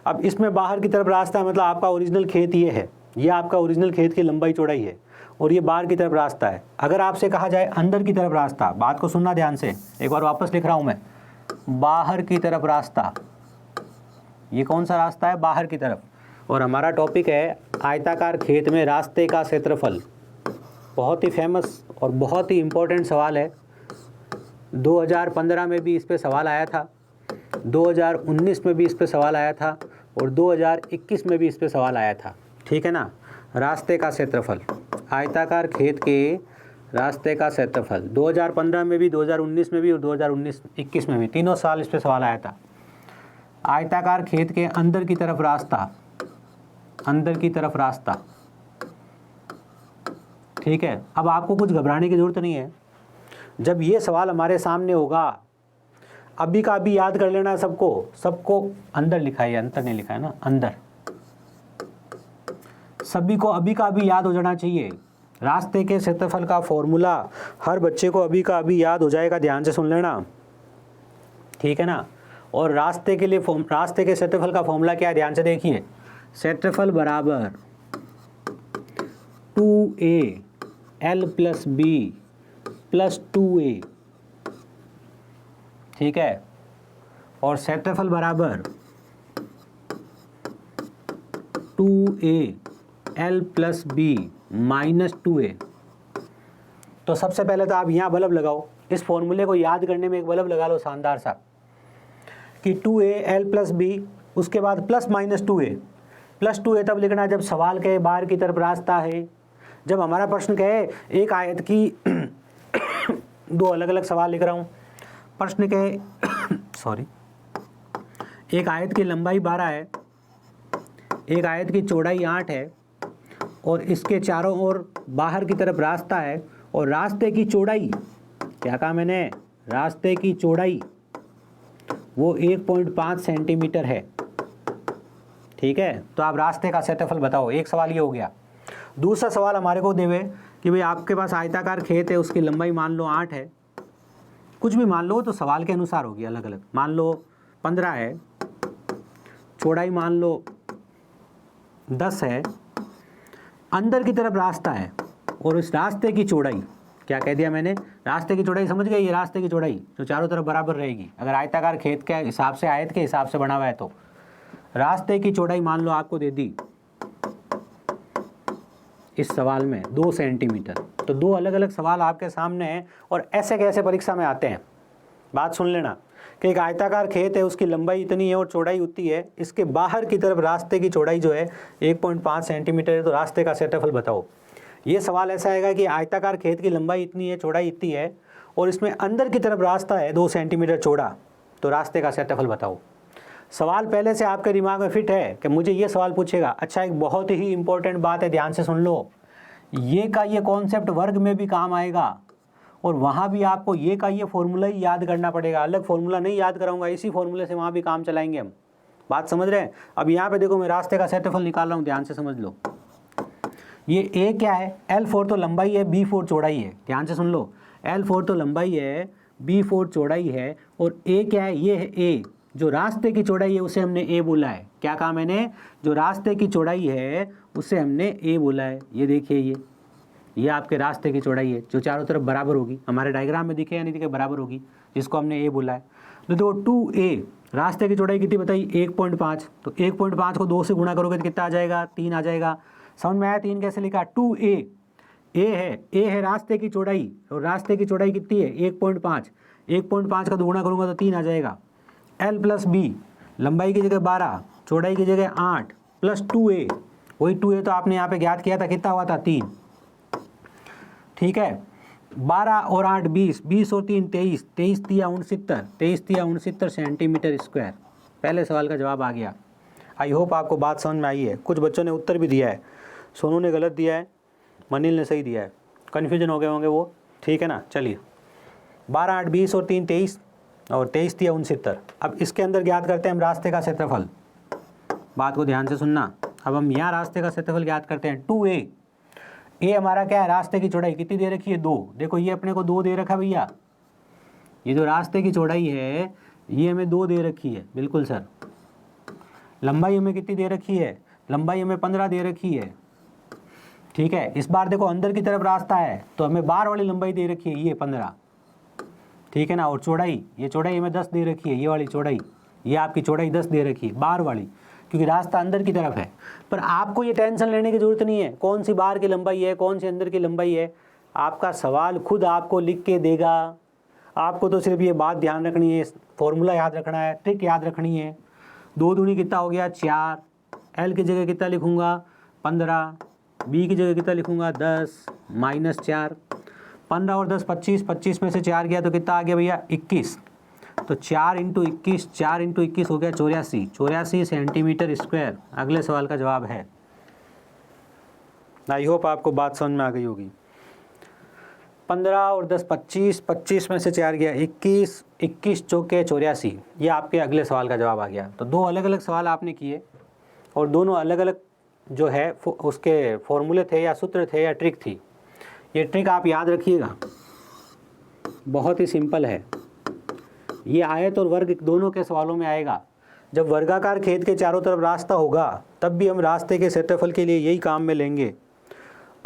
अब इसमें बाहर की तरफ रास्ता है, मतलब आपका ओरिजिनल खेत ये है, ये आपका ओरिजिनल खेत की लंबाई चौड़ाई है और ये बाहर की तरफ रास्ता है। अगर आपसे कहा जाए अंदर की तरफ रास्ता, बात को सुनना ध्यान से, एक बार वापस लिख रहा हूँ मैं, बाहर की तरफ रास्ता। ये कौन सा रास्ता है? बाहर की तरफ। और हमारा टॉपिक है आयताकार खेत में रास्ते का क्षेत्रफल। बहुत ही फेमस और बहुत ही इम्पोर्टेंट सवाल है। 2015 में भी इस पे सवाल आया था, 2019 में भी इस पे सवाल आया था और 2021 में भी इस पे सवाल आया था। ठीक है ना? रास्ते का क्षेत्रफल, आयताकार खेत के रास्ते का क्षेत्रफल 2015 में भी, 2019 में भी और 2021 में भी, तीनों साल इस पे सवाल आया था। आयताकार खेत के अंदर की तरफ रास्ता, अंदर की तरफ रास्ता, ठीक है, अब आपको कुछ घबराने की ज़रूरत नहीं है। जब ये सवाल हमारे सामने होगा, अभी का अभी याद कर लेना है सबको अंदर लिखा है, अंतर नहीं लिखा है ना, अंदर सभी को अभी का अभी याद हो जाना चाहिए। रास्ते के क्षेत्रफल का फॉर्मूला हर बच्चे को अभी का अभी याद हो जाएगा, ध्यान से सुन लेना, ठीक है ना। और रास्ते के क्षेत्रफल का फॉर्मूला क्या है, ध्यान से देखिए, क्षेत्रफल बराबर 2a l plus B plus 2a, ठीक है, और क्षेत्रफल बराबर 2a l plus B minus 2a। तो सबसे पहले तो आप यहाँ बल्ब लगाओ, इस फॉर्मूले को याद करने में एक बल्ब लगा लो शानदार सा, कि 2a l प्लस बी, उसके बाद plus minus 2a। Plus 2a तब लिखना जब सवाल कहे बाहर की तरफ रास्ता है। जब हमारा प्रश्न कहे एक आयत की दो अलग अलग सवाल लिख रहा हूँ, प्रश्न कहे सॉरी, एक आयत की लंबाई 12 है, एक आयत की चौड़ाई 8 है, और इसके चारों ओर बाहर की तरफ रास्ता है, और रास्ते की चौड़ाई, क्या कहा मैंने, रास्ते की चौड़ाई वो 1.5 सेंटीमीटर है, ठीक है। तो आप रास्ते का क्षेत्रफल बताओ, एक सवाल ये हो गया। दूसरा सवाल हमारे को देवे कि भाई आपके पास आयताकार खेत है, उसकी लंबाई मान लो 8 है, कुछ भी मान लो, तो सवाल के अनुसार होगी अलग अलग, मान लो 15 है, चौड़ाई मान लो 10 है, अंदर की तरफ रास्ता है, और इस रास्ते की चौड़ाई, क्या कह दिया मैंने, रास्ते की चौड़ाई समझ गए, ये रास्ते की चौड़ाई जो चारों तरफ बराबर रहेगी, अगर आयताकार खेत के हिसाब से, आयत के हिसाब से बना हुआ है, तो रास्ते की चौड़ाई मान लो आपको दे दी इस सवाल में 2 सेंटीमीटर। तो दो अलग अलग सवाल आपके सामने हैं, और ऐसे कैसे परीक्षा में आते हैं, बात सुन लेना, कि एक आयताकार खेत है, उसकी लंबाई इतनी है और चौड़ाई उतनी है, इसके बाहर की तरफ रास्ते की चौड़ाई जो है 1.5 सेंटीमीटर है, तो रास्ते का क्षेत्रफल बताओ। ये सवाल ऐसा आएगा कि आयताकार खेत की लंबाई इतनी है, चौड़ाई इतनी है, और इसमें अंदर की तरफ रास्ता है 2 सेंटीमीटर चौड़ा, तो रास्ते का क्षेत्रफल बताओ। सवाल पहले से आपके दिमाग में फिट है कि मुझे ये सवाल पूछेगा। अच्छा, एक बहुत ही इंपॉर्टेंट बात है, ध्यान से सुन लो, ये का ये कॉन्सेप्ट वर्ग में भी काम आएगा, और वहाँ भी आपको ये का ये फॉर्मूला ही याद करना पड़ेगा, अलग फॉर्मूला नहीं याद कराऊंगा, इसी फॉर्मूले से वहाँ भी काम चलाएंगे हम। बात समझ रहे हैं। अब यहाँ पे देखो, मैं रास्ते का क्षेत्रफल निकाल रहा हूँ, ध्यान से समझ लो। ये a क्या है, L4 तो लंबाई है, B4 चौड़ाई है, ध्यान से सुन लो, L4 तो लंबाई है, B4 चौड़ाई है, और a क्या है, ये है a, जो रास्ते की चौड़ाई है उसे हमने a बोला है। क्या कहा मैंने, जो रास्ते की चौड़ाई है उसे हमने a बोला है। ये देखिए, ये आपके रास्ते की चौड़ाई है, जो चारों तरफ बराबर होगी, हमारे डायग्राम में दिखे या नहीं दिखे, बराबर होगी, जिसको हमने a बोला है। तो देखो 2a, रास्ते की चौड़ाई कितनी बताई, 1.5, तो 1.5 को 2 से गुणा करोगे तो कितना आ जाएगा, 3 आ जाएगा। समझ में आया, 3 कैसे लिखा, 2a, a है रास्ते की चौड़ाई, और रास्ते की चौड़ाई कितनी है, 1.5, 1.5 का 2 गुणा करूँगा तो 3 आ जाएगा। l प्लस बी, लंबाई की जगह 12, चौड़ाई की जगह 8, प्लस 2a, वही 2a तो आपने यहाँ पे ज्ञात किया था, कितना हुआ था, 3, ठीक है। 12 और 8 20, 20 और 3 23, 23 तिया 69, 23 तिया 69 सेंटीमीटर स्क्वायर। पहले सवाल का जवाब आ गया। आई होप आपको बात समझ में आई है। कुछ बच्चों ने उत्तर भी दिया है, सोनू ने गलत दिया है, मनील ने सही दिया है, कन्फ्यूजन हो गए होंगे वो, ठीक है ना। चलिए, 12 8 20 और 3 23, और 23 तिया 69। अब इसके अंदर ज्ञात करते हैं हम रास्ते का क्षेत्रफल। बात को ध्यान से सुनना। अब हम यहाँ रास्ते का क्षेत्रफल ज्ञात करते हैं। 2a, ए हमारा क्या है, रास्ते की चौड़ाई कितनी दे रखी है, 2। देखो ये अपने को 2 दे रखा भैया, ये जो रास्ते की चौड़ाई है ये हमें 2 दे रखी है, बिल्कुल सर। लंबाई हमें कितनी दे रखी है, लंबाई हमें 15 दे रखी है, ठीक है। इस बार देखो अंदर की तरफ रास्ता है, तो हमें बार वाली लंबाई दे रखी है, ये 15, ठीक है ना। और चौड़ाई, ये चौड़ाई हमें 10 दे रखी है, ये वाली चौड़ाई, ये आपकी चौड़ाई 10 दे रखी है, बार वाली, क्योंकि रास्ता अंदर की तरफ है। पर आपको ये टेंशन लेने की ज़रूरत नहीं है कौन सी बाहर की लंबाई है, कौन सी अंदर की लंबाई है। आपका सवाल खुद आपको लिख के देगा। आपको तो सिर्फ ये बात ध्यान रखनी है, फॉर्मूला याद रखना है, ट्रिक याद रखनी है। 2 दूनी कितना हो गया, 4, L की जगह कितना लिखूँगा, 15, B की जगह कितना लिखूँगा, 10, -4, 15 और 10 25, 25 में से 4 गया तो कितना आ गया भैया, 21। तो 4 × 21, 4 × 21 हो गया 84, 84 सेंटीमीटर स्क्वायर। अगले सवाल का जवाब है। आई होप आपको बात समझ में आ गई होगी। 15 और 10 25, 25 में से 4 गया 21, 21 चौके 84। ये आपके अगले सवाल का जवाब आ गया। तो दो अलग अलग सवाल आपने किए और दोनों अलग अलग जो है उसके फॉर्मूले थे या सूत्र थे या ट्रिक थी। ये ट्रिक आप याद रखिएगा, बहुत ही सिंपल है। ये आयत और वर्ग दोनों के सवालों में आएगा। जब वर्गाकार खेत के चारों तरफ रास्ता होगा तब भी हम रास्ते के क्षेत्रफल के लिए यही काम में लेंगे।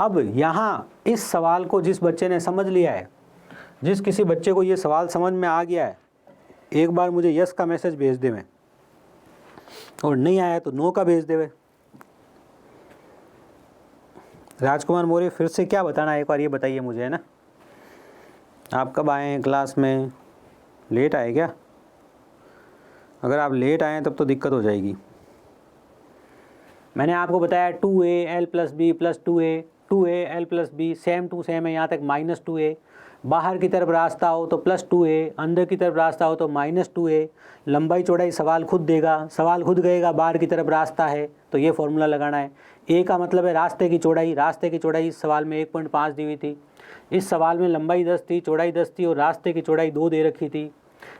अब यहाँ इस सवाल को जिस बच्चे ने समझ लिया है, जिस किसी बच्चे को ये सवाल समझ में आ गया है, एक बार मुझे यस का मैसेज भेज दे मैं, और नहीं आया तो नो का भेज देवे। राजकुमार मौर्य फिर से क्या बताना है एक बार ये बताइए मुझे, है ना। आप कब आए हैं क्लास में? लेट आए क्या? अगर आप लेट आए तब तो दिक्कत हो जाएगी। मैंने आपको बताया 2a l + b + 2a 2a l + b same to same है यहाँ तक -2a। बाहर की तरफ रास्ता हो तो +2a, अंदर की तरफ रास्ता हो तो -2a। लंबाई चौड़ाई सवाल खुद देगा, सवाल खुद कहेगा बाहर की तरफ रास्ता है तो ये फॉर्मूला लगाना है। a का मतलब है रास्ते की चौड़ाई। रास्ते की चौड़ाई इस सवाल में 1.5 दी हुई थी। इस सवाल में लंबाई 10 थी, चौड़ाई 10 थी और रास्ते की चौड़ाई 2 दे रखी थी।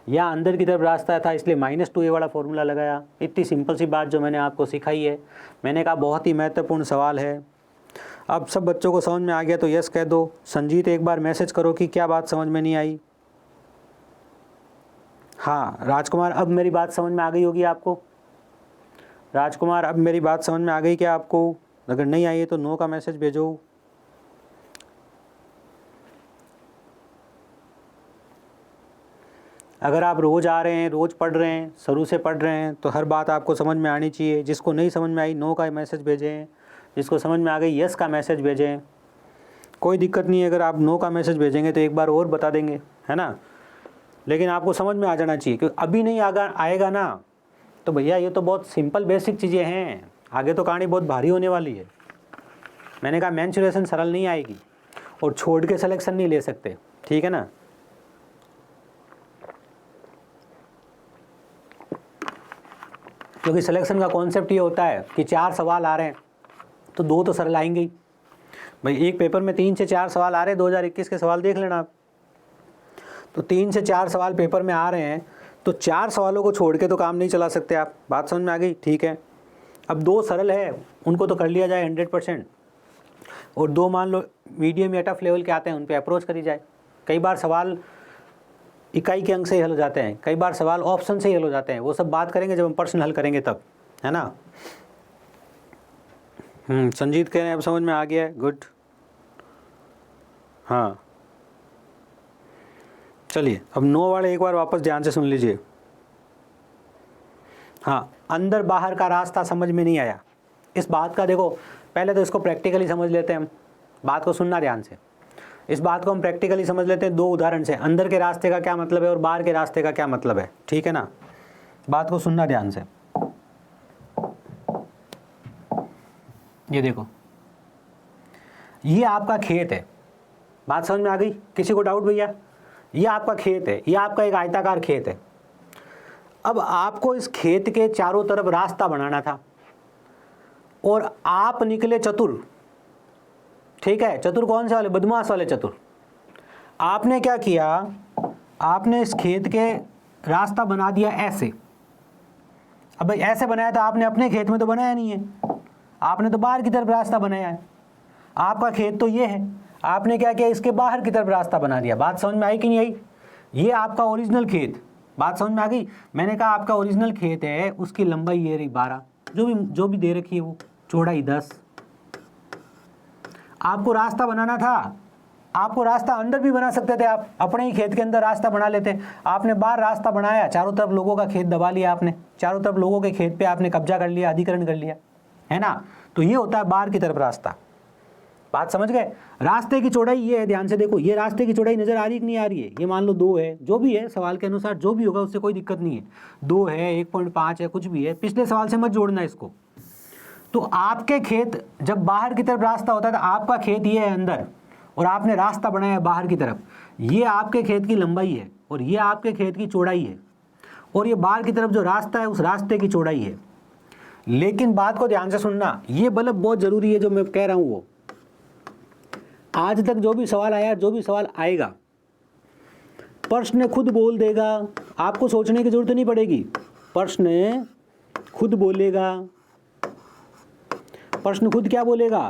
यहाँ अंदर की तरफ रास्ता था इसलिए -2a वाला फॉर्मूला लगाया। इतनी सिंपल सी बात जो मैंने आपको सिखाई है। मैंने कहा बहुत ही महत्वपूर्ण सवाल है। अब सब बच्चों को समझ में आ गया तो यस कह दो। संजीत एक बार मैसेज करो कि क्या बात समझ में नहीं आई। हाँ राजकुमार, अब मेरी बात समझ में आ गई होगी आपको। राजकुमार अब मेरी बात समझ में आ गई क्या आपको? अगर नहीं आई है तो नो का मैसेज भेजो। अगर आप रोज़ आ रहे हैं, रोज़ पढ़ रहे हैं, शुरू से पढ़ रहे हैं तो हर बात आपको समझ में आनी चाहिए। जिसको नहीं समझ में आई नो का मैसेज भेजें, जिसको समझ में आ गई यस का मैसेज भेजें। कोई दिक्कत नहीं है, अगर आप नो का मैसेज भेजेंगे तो एक बार और बता देंगे, है ना। लेकिन आपको समझ में आ जाना चाहिए क्योंकि अभी नहीं आएगा ना तो भैया ये तो बहुत सिंपल बेसिक चीज़ें हैं, आगे तो कहानी बहुत भारी होने वाली है। मैंने कहा मेंसुरेशन सरल नहीं आएगी और छोड़ के सिलेक्शन नहीं ले सकते, ठीक है ना। क्योंकि सिलेक्शन का कॉन्सेप्ट ये होता है कि 4 सवाल आ रहे हैं तो 2 तो सरल आएंगे ही। भाई एक पेपर में 3 से 4 सवाल आ रहे हैं, 2021 के सवाल देख लेना आप। तो 3 से 4 सवाल पेपर में आ रहे हैं तो 4 सवालों को छोड़ के तो काम नहीं चला सकते आप। बात समझ में आ गई? ठीक है। अब 2 सरल है उनको तो कर लिया जाए 100%, और 2 मान लो मीडियम या टफ लेवल के आते हैं उन पर अप्रोच करी जाए। कई बार सवाल इकाई के अंक से ही हल हो जाते हैं, कई बार सवाल ऑप्शन से ही हल हो जाते हैं। वो सब बात करेंगे जब हम प्रश्न हल करेंगे तब, है ना। संजीत कह रहे हैं अब समझ में आ गया है, गुड। हाँ चलिए अब नो वाले एक बार वापस ध्यान से सुन लीजिए। हाँ, अंदर बाहर का रास्ता समझ में नहीं आया। इस बात का देखो, पहले तो इसको प्रैक्टिकली समझ लेते हैं हम। बात को सुनना ध्यान से। इस बात को हम प्रैक्टिकली समझ लेते हैं 2 उदाहरण से। अंदर के रास्ते का क्या मतलब है और बाहर के रास्ते का क्या मतलब है, ठीक है ना। बात को सुनना ध्यान से। ये देखो, ये आपका खेत है। बात समझ में आ गई? किसी को डाउट भैया? ये आपका खेत है, ये आपका एक आयताकार खेत है। अब आपको इस खेत के चारों तरफ रास्ता बनाना था और आप निकले चतुर, ठीक है। चतुर कौन से वाले? बदमाश वाले चतुर। आपने क्या किया, आपने इस खेत के रास्ता बना दिया ऐसे। अब भाई ऐसे बनाया था आपने, अपने खेत में तो बनाया नहीं है, आपने तो बाहर की तरफ रास्ता बनाया है। आपका खेत तो ये है, आपने क्या किया, इसके बाहर की तरफ रास्ता बना दिया। बात समझ में आई कि नहीं आई? ये आपका ओरिजिनल खेत। बात समझ में आ गई? मैंने कहा आपका ओरिजिनल खेत है, उसकी लंबाई ये रही 12, जो भी दे रखी है वो, चौड़ाई 10। आपको रास्ता बनाना था, आपको रास्ता अंदर भी बना सकते थे, आप अपने ही खेत के अंदर रास्ता बना लेते। आपने बाहर रास्ता बनाया, चारों तरफ लोगों का खेत दबा लिया आपने, चारों तरफ लोगों के खेत पे आपने कब्जा कर लिया, अधिग्रहण कर लिया, है ना। तो ये होता है बाहर की तरफ रास्ता। बात समझ गए? रास्ते की चौड़ाई ये है, ध्यान से देखो, ये रास्ते की चौड़ाई नजर आ रही कि नहीं आ रही है? ये मान लो 2 है, जो भी है सवाल के अनुसार जो भी होगा उससे कोई दिक्कत नहीं है। 2 है, 1.5 है, कुछ भी है, पिछले सवाल से मत जोड़ना इसको। तो आपके खेत जब बाहर की तरफ रास्ता होता है तो आपका खेत ये है अंदर, और आपने रास्ता बनाया बाहर की तरफ। ये आपके खेत की लंबाई है और ये आपके खेत की चौड़ाई है, और ये बाहर की तरफ जो रास्ता है उस रास्ते की चौड़ाई है। लेकिन बात को ध्यान से सुनना, ये बल्ब बहुत ज़रूरी है जो मैं कह रहा हूँ वो। आज तक जो भी सवाल आया, जो भी सवाल आएगा, प्रश्न खुद बोल देगा, आपको सोचने की जरूरत नहीं पड़ेगी। प्रश्न खुद बोलेगा। प्रश्न खुद क्या बोलेगा?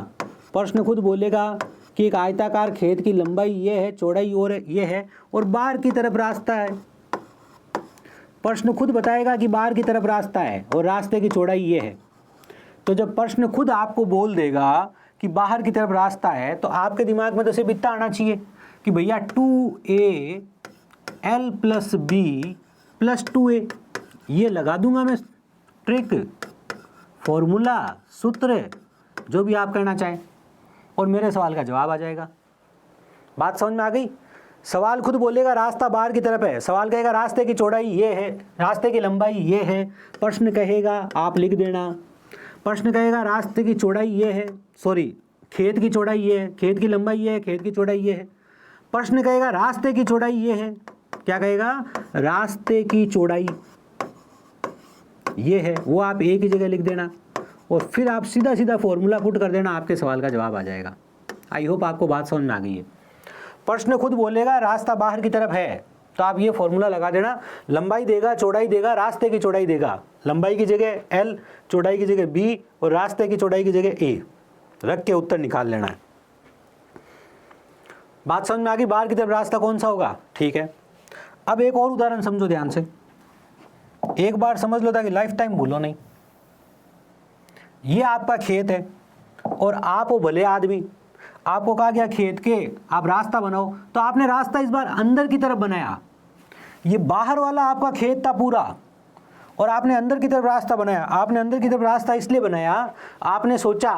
प्रश्न खुद बोलेगा कि एक आयताकार खेत की लंबाई ये है, चौड़ाई और ये है, और बाहर की तरफ रास्ता है। प्रश्न खुद बताएगा कि बाहर की तरफ रास्ता है और रास्ते की चौड़ाई ये है। तो जब प्रश्न खुद आपको बोल देगा कि बाहर की तरफ रास्ता है, तो आपके दिमाग में तो सिर्फ इतना आना चाहिए कि भैया 2a l + b + 2a, ये लगा दूंगा मैं, ट्रिक, फॉर्मूला, सूत्र, जो भी आप करना चाहें, और मेरे सवाल का जवाब आ जाएगा। बात समझ में आ गई? सवाल खुद बोलेगा रास्ता बाहर की तरफ है, सवाल कहेगा रास्ते की चौड़ाई ये है, रास्ते की लंबाई ये है। प्रश्न कहेगा, आप लिख देना, प्रश्न कहेगा रास्ते की चौड़ाई ये है, सॉरी खेत की चौड़ाई ये है, खेत की लंबाई ये है, खेत की चौड़ाई ये है। प्रश्न कहेगा रास्ते की चौड़ाई ये है, क्या कहेगा? रास्ते की चौड़ाई ये है, वो आप एक ही जगह लिख देना, और फिर आप सीधा सीधा फॉर्मूला पुट कर देना, आपके सवाल का जवाब आ जाएगा। आई होप आपको बात समझ में आ गई है। प्रश्न खुद बोलेगा रास्ता बाहर की तरफ है, तो आप ये फॉर्मूला लगा देना, लंबाई देगा, चौड़ाई देगा, रास्ते की चौड़ाई देगा, लंबाई की जगह l, चौड़ाई की जगह b और रास्ते की चौड़ाई की जगह a रख के उत्तर निकाल लेना है। बात समझ में आ गई? बाहर की तरफ रास्ता कौन सा होगा? ठीक है, अब एक और उदाहरण समझो ध्यान से, एक बार समझ लो ताकि लाइफ टाइम भूलो नहीं। ये आपका खेत है और आप वो भले आदमी, आपको कहा गया खेत के आप रास्ता बनाओ, तो आपने रास्ता इस बार अंदर की तरफ बनाया। ये बाहर वाला आपका खेत था पूरा, और आपने अंदर की तरफ रास्ता बनाया। आपने अंदर की तरफ रास्ता इसलिए बनाया, आपने सोचा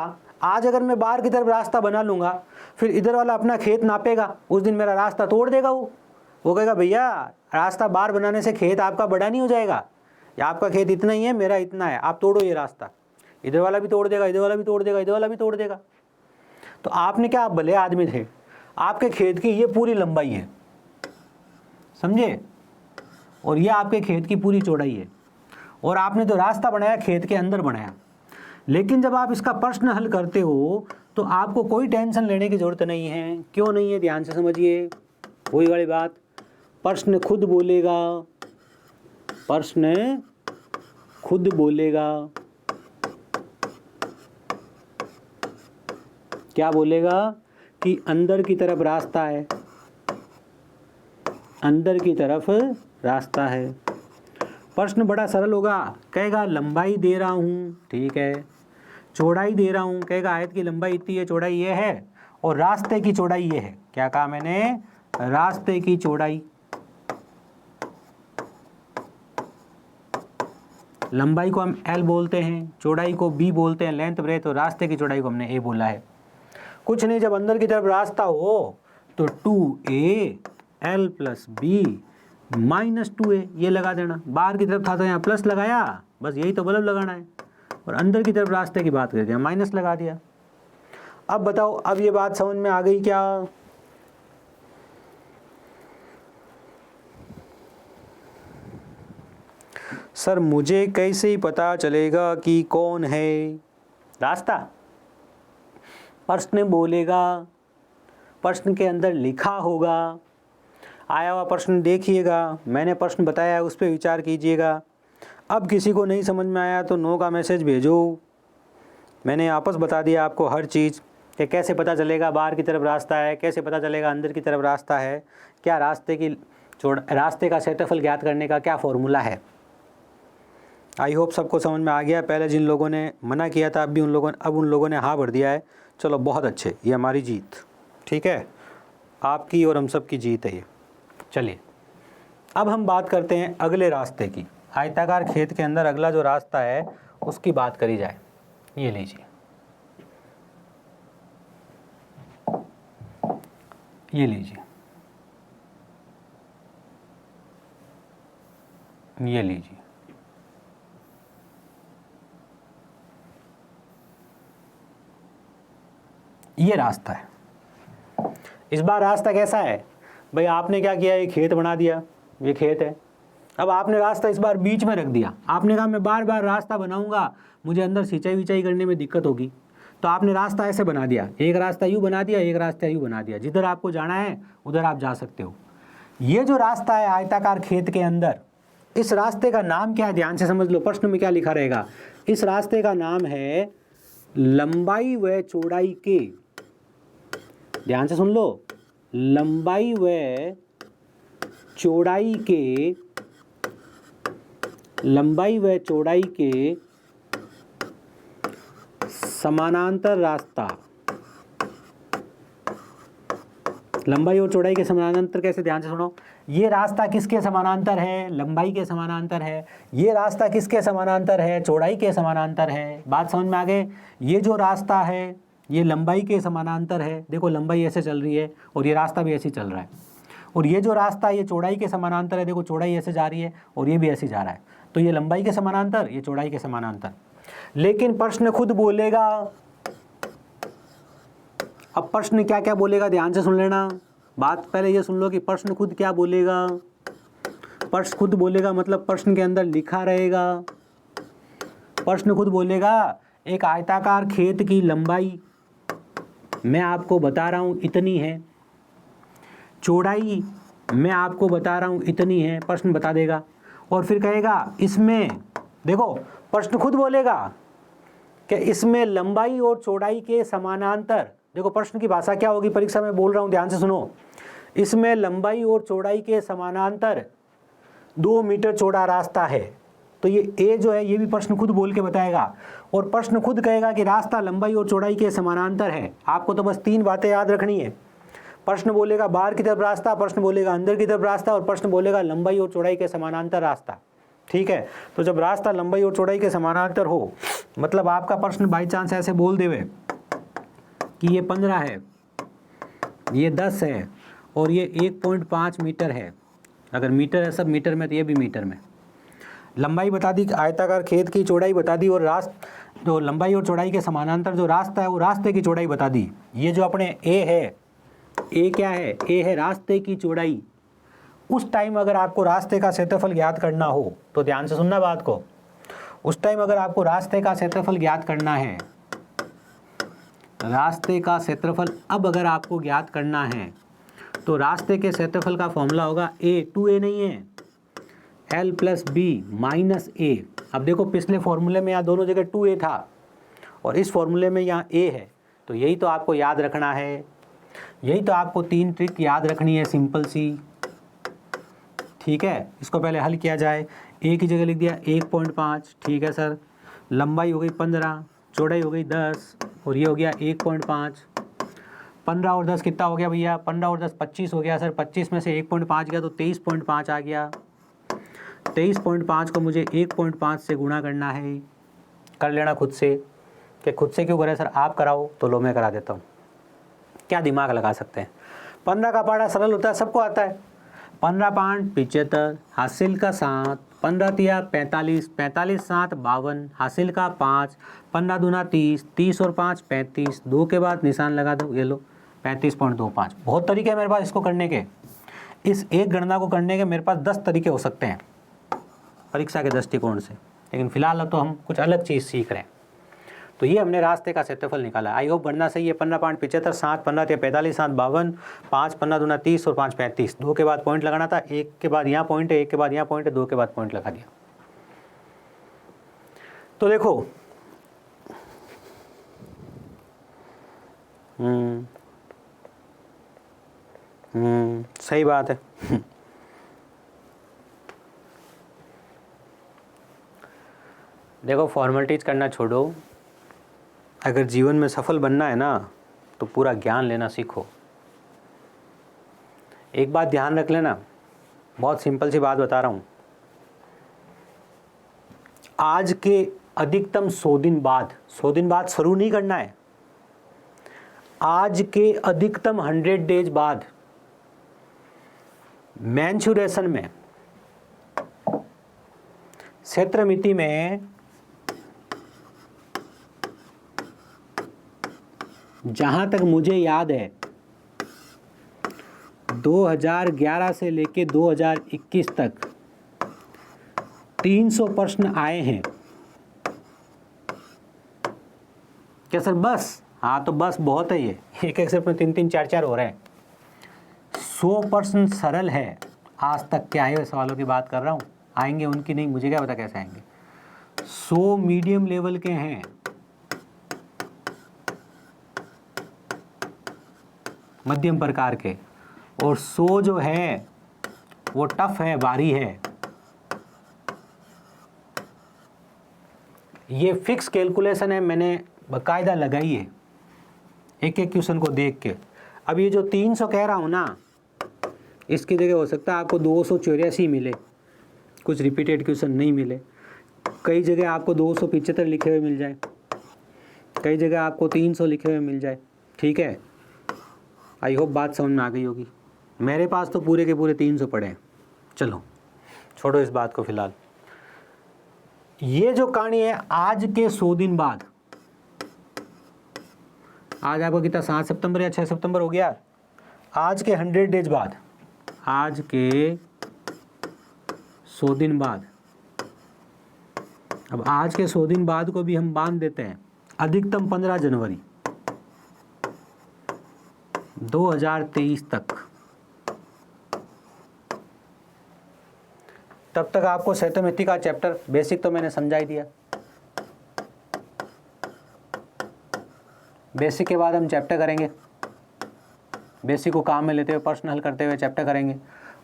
आज अगर मैं बाहर की तरफ रास्ता बना लूँगा, फिर इधर वाला अपना खेत नापेगा, उस दिन मेरा रास्ता तोड़ देगा। वो कहेगा भैया रास्ता बाहर बनाने से खेत आपका बड़ा नहीं हो जाएगा, या आपका खेत इतना ही है, मेरा इतना है, आप तोड़ो ये रास्ता। इधर वाला भी तोड़ देगा, इधर वाला भी तोड़ देगा, इधर वाला भी तोड़ देगा। तो आपने क्या, आप भले आदमी थे, आपके खेत की ये पूरी लंबाई है, समझे, और ये आपके खेत की पूरी चौड़ाई है, और आपने तो रास्ता बनाया खेत के अंदर बनाया। लेकिन जब आप इसका प्रश्न हल करते हो तो आपको कोई टेंशन लेने की ज़रूरत नहीं है। क्यों नहीं है? ध्यान से समझिए, वही वाली बात, प्रश्न खुद बोलेगा, प्रश्न खुद बोलेगा। क्या बोलेगा? कि अंदर की तरफ रास्ता है, अंदर की तरफ रास्ता है। प्रश्न बड़ा सरल होगा, कहेगा लंबाई दे रहा हूँ, ठीक है, चौड़ाई दे रहा हूँ, कहेगा आयत की लंबाई इतनी है, चौड़ाई ये है, और रास्ते की चौड़ाई ये है। क्या कहा मैंने? रास्ते की चौड़ाई। लंबाई को हम L बोलते हैं, चौड़ाई को B बोलते हैं, लेंथ ब्रेथ, और रास्ते की चौड़ाई को हमने A बोला है। कुछ नहीं, जब अंदर की तरफ रास्ता हो तो 2a l + b - 2a ये लगा देना। बाहर की तरफ था तो यहाँ प्लस लगाया, बस यही तो बल्ब लगाना है, और अंदर की तरफ रास्ते की बात करके माइनस लगा दिया। अब बताओ, अब ये बात समझ में आ गई क्या? सर मुझे कैसे ही पता चलेगा कि कौन है रास्ता? प्रश्न बोलेगा, प्रश्न के अंदर लिखा होगा, आया हुआ प्रश्न देखिएगा, मैंने प्रश्न बताया उस पर विचार कीजिएगा। अब किसी को नहीं समझ में आया तो नो का मैसेज भेजो। मैंने आपस बता दिया आपको हर चीज़, कि कैसे पता चलेगा बाहर की तरफ रास्ता है, कैसे पता चलेगा अंदर की तरफ रास्ता है, क्या रास्ते का क्षेत्रफल ज्ञात करने का क्या फॉर्मूला है। आई होप सबको समझ में आ गया। पहले जिन लोगों ने मना किया था अब उन लोगों ने हाँ भर दिया है। चलो बहुत अच्छे, ये हमारी जीत, ठीक है, आपकी और हम सब की जीत है ये। चलिए अब हम बात करते हैं अगले रास्ते की। आयताकार खेत के अंदर अगला जो रास्ता है उसकी बात करी जाए। ये लीजिए, ये लीजिए, ये लीजिए, ये रास्ता है। इस बार रास्ता कैसा है भाई? आपने क्या किया, ये खेत बना दिया, ये खेत है। अब आपने रास्ता इस बार बीच में रख दिया। आपने कहा मैं बार बार रास्ता बनाऊंगा, मुझे अंदर सिंचाई विचाई करने में दिक्कत होगी, तो आपने रास्ता ऐसे बना दिया, एक रास्ता यूँ बना दिया, एक रास्ता यूँ बना दिया, जिधर आपको जाना है उधर आप जा सकते हो। ये जो रास्ता है आयताकार खेत के अंदर, इस रास्ते का नाम क्या है, ध्यान से समझ लो, प्रश्न में क्या लिखा रहेगा। इस रास्ते का नाम है लंबाई व चौड़ाई के, ध्यान से सुन लो, लंबाई व चौड़ाई के, लंबाई व चौड़ाई के समानांतर रास्ता। लंबाई और चौड़ाई के समानांतर कैसे, ध्यान से सुनो। ये रास्ता किसके समानांतर है, लंबाई के समानांतर है। ये रास्ता किसके समानांतर है, चौड़ाई के समानांतर है। बात समझ में आ गई। ये जो रास्ता है ये लंबाई के समानांतर है, देखो लंबाई ऐसे चल रही है और ये रास्ता भी ऐसे चल रहा है। और ये जो रास्ता ये चौड़ाई के समानांतर है, देखो चौड़ाई ऐसे जा रही है और ये भी ऐसे जा रहा है। तो ये लंबाई के समानांतर, ये चौड़ाई के समानांतर। लेकिन प्रश्न खुद बोलेगा, अब प्रश्न क्या क्या बोलेगा ध्यान से सुन लेना। बात पहले ये सुन लो कि प्रश्न खुद क्या बोलेगा। प्रश्न खुद बोलेगा मतलब प्रश्न के अंदर लिखा रहेगा। प्रश्न खुद बोलेगा एक आयताकार खेत की लंबाई मैं आपको बता रहा हूँ इतनी है, चौड़ाई मैं आपको बता रहा हूँ इतनी है, प्रश्न बता देगा। और फिर कहेगा इसमें, देखो प्रश्न खुद बोलेगा कि इसमें लंबाई और चौड़ाई के समानांतर, देखो प्रश्न की भाषा क्या होगी, परीक्षा में बोल रहा हूँ ध्यान से सुनो। इसमें लंबाई और चौड़ाई के समानांतर 2 मीटर चौड़ा रास्ता है। तो ये ए जो है ये भी प्रश्न खुद बोल के बताएगा। और प्रश्न खुद कहेगा कि रास्ता लंबाई और चौड़ाई के समानांतर है। आपको तो बस 3 बातें याद रखनी है। प्रश्न बोलेगा बाहर की तरफ रास्ता, प्रश्न बोलेगा अंदर की तरफ रास्ता, और प्रश्न बोलेगा लंबाई और चौड़ाई के समानांतर रास्ता। ठीक है, तो जब रास्ता लंबाई और चौड़ाई के समानांतर हो, मतलब आपका प्रश्न बाई चांस ऐसे बोल देवे कि ये 15 है, ये 10 है और ये 1.5 मीटर है। अगर मीटर है सब मीटर में तो ये भी मीटर में। लंबाई बता दी, आयताकार खेत की चौड़ाई बता दी, और जो लंबाई और चौड़ाई के समानांतर जो रास्ता है वो रास्ते की चौड़ाई बता दी। ये जो अपने ए है, ए क्या है, ए है रास्ते की चौड़ाई। उस टाइम अगर आपको रास्ते का क्षेत्रफल ज्ञात करना हो तो ध्यान से सुनना बात को। उस टाइम अगर आपको रास्ते का क्षेत्रफल ज्ञात करना है, रास्ते का क्षेत्रफल अब अगर आपको ज्ञात करना है तो रास्ते के क्षेत्रफल का फॉर्मूला होगा ए, 2a नहीं है, l प्लस बी माइनस ए। अब देखो पिछले फॉर्मूले में यहाँ दोनों जगह 2a था और इस फॉर्मूले में यहाँ a है, तो यही तो आपको याद रखना है। यही तो आपको 3 ट्रिक याद रखनी है सिंपल सी। ठीक है, इसको पहले हल किया जाए। a की जगह लिख दिया 1.5, ठीक है सर। लंबाई हो गई 15, चौड़ाई हो गई 10 और ये हो गया 1.5। 15 और 10 कितना हो गया भैया, 15 और 10 25 हो गया सर। 25 में से 1.5 गया तो 23.5 आ गया। 23.5 को मुझे 1.5 से गुणा करना है। कर लेना खुद से, कि खुद से क्यों करे सर, आप कराओ तो लो मैं करा देता हूँ, क्या दिमाग लगा सकते हैं। 15 का पारा सरल होता है, सबको आता है। 15 5 75, हासिल का 7, 15 तिया 45, 45 7 52, हासिल का 5, 15 दूना 30, 30 और 5 35, 2 के बाद निशान लगा दो, ये लो 35.25। बहुत तरीके हैं मेरे पास इसको करने के। इस एक गणना को करने के मेरे पास 10 तरीके हो सकते हैं परीक्षा के दृष्टिकोण से, लेकिन फिलहाल तो हम कुछ अलग चीज़ सीख रहे हैं। तो ये हमने रास्ते का क्षेत्रफल निकाला। आई होप गणना सही है। 15 5 75, 7 15 तिया 45, 7 52, 5 15 दूना 30 और 5 35। 2 के बाद पॉइंट लगाना था, 1 के बाद यहाँ पॉइंट है, 1 के बाद यहाँ पॉइंट है, 2 के बाद पॉइंट लगा दिया। तो देखो सही बात है। देखो फॉर्मेलिटीज करना छोड़ो, अगर जीवन में सफल बनना है ना तो पूरा ज्ञान लेना सीखो। एक बात ध्यान रख लेना, बहुत सिंपल सी बात बता रहा हूँ। आज के अधिकतम 100 दिन बाद, 100 दिन बाद शुरू नहीं करना है, आज के अधिकतम 100 डेज बाद मैंचुरेशन में, क्षेत्रमिति में जहाँ तक मुझे याद है 2011 से लेके 2021 तक 300 प्रश्न आए हैं। क्या सर बस? हाँ तो बस बहुत है ये, एक एक सिर्फ में 3-3 4-4 हो रहे हैं। 100% सरल है। आज तक के आए हुए सवालों की बात कर रहा हूँ, आएंगे उनकी नहीं, मुझे क्या पता कैसे आएंगे। 100 मीडियम लेवल के हैं, मध्यम प्रकार के, और 100 जो है वो टफ है, भारी है। ये फिक्स कैलकुलेशन है, मैंने बाकायदा लगाई है एक एक क्वेश्चन को देख के। अब ये जो 300 कह रहा हूँ ना, इसकी जगह हो सकता है आपको 284 मिले, कुछ रिपीटेड क्वेश्चन नहीं मिले। कई जगह आपको 275 लिखे हुए मिल जाए, कई जगह आपको 300 लिखे हुए मिल जाए। ठीक है, आई होप बात समझ में आ गई होगी। मेरे पास तो पूरे के पूरे 300 पड़े हैं। चलो छोड़ो इस बात को फिलहाल। ये जो कहानी है आज के 100 दिन बाद, आज आपको कितना 7 सितंबर या 6 सितंबर हो गया, आज के 100 डेज बाद, आज के 100 दिन बाद, अब आज के 100 दिन बाद को भी हम बांध देते हैं अधिकतम 15 जनवरी 2023 तक। तब तक आपको सैद्धांतिक का चैप्टर बेसिक तो मैंने समझा ही दिया। बेसिक के बाद हम चैप्टर करेंगे, बेसिक को काम में लेते हुए प्रश्न हल करते हुए चैप्टर करेंगे,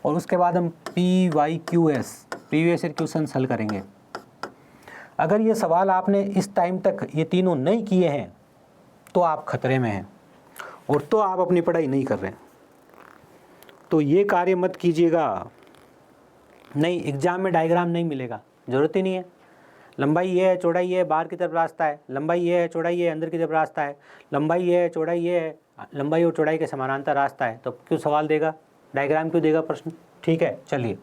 और उसके बाद हम PYQS प्रीवियस ईयर क्वेश्चन हल करेंगे। अगर ये सवाल आपने इस टाइम तक ये तीनों नहीं किए हैं तो आप खतरे में हैं, और तो आप अपनी पढ़ाई नहीं कर रहे हैं। तो ये कार्य मत कीजिएगा। नहीं, एग्जाम में डायग्राम नहीं मिलेगा, ज़रूरत ही नहीं है। लंबाई ये है, चौड़ाई ये है, बाहर की तरफ रास्ता है, लंबाई ये है, चौड़ाई ये है, अंदर की तरफ रास्ता है, लंबाई ये है, चौड़ाई ये है, लंबाई और चौड़ाई के समानांतर रास्ता है, तो क्यों सवाल देगा, डायग्राम क्यों देगा प्रश्न। ठीक है, चलिए।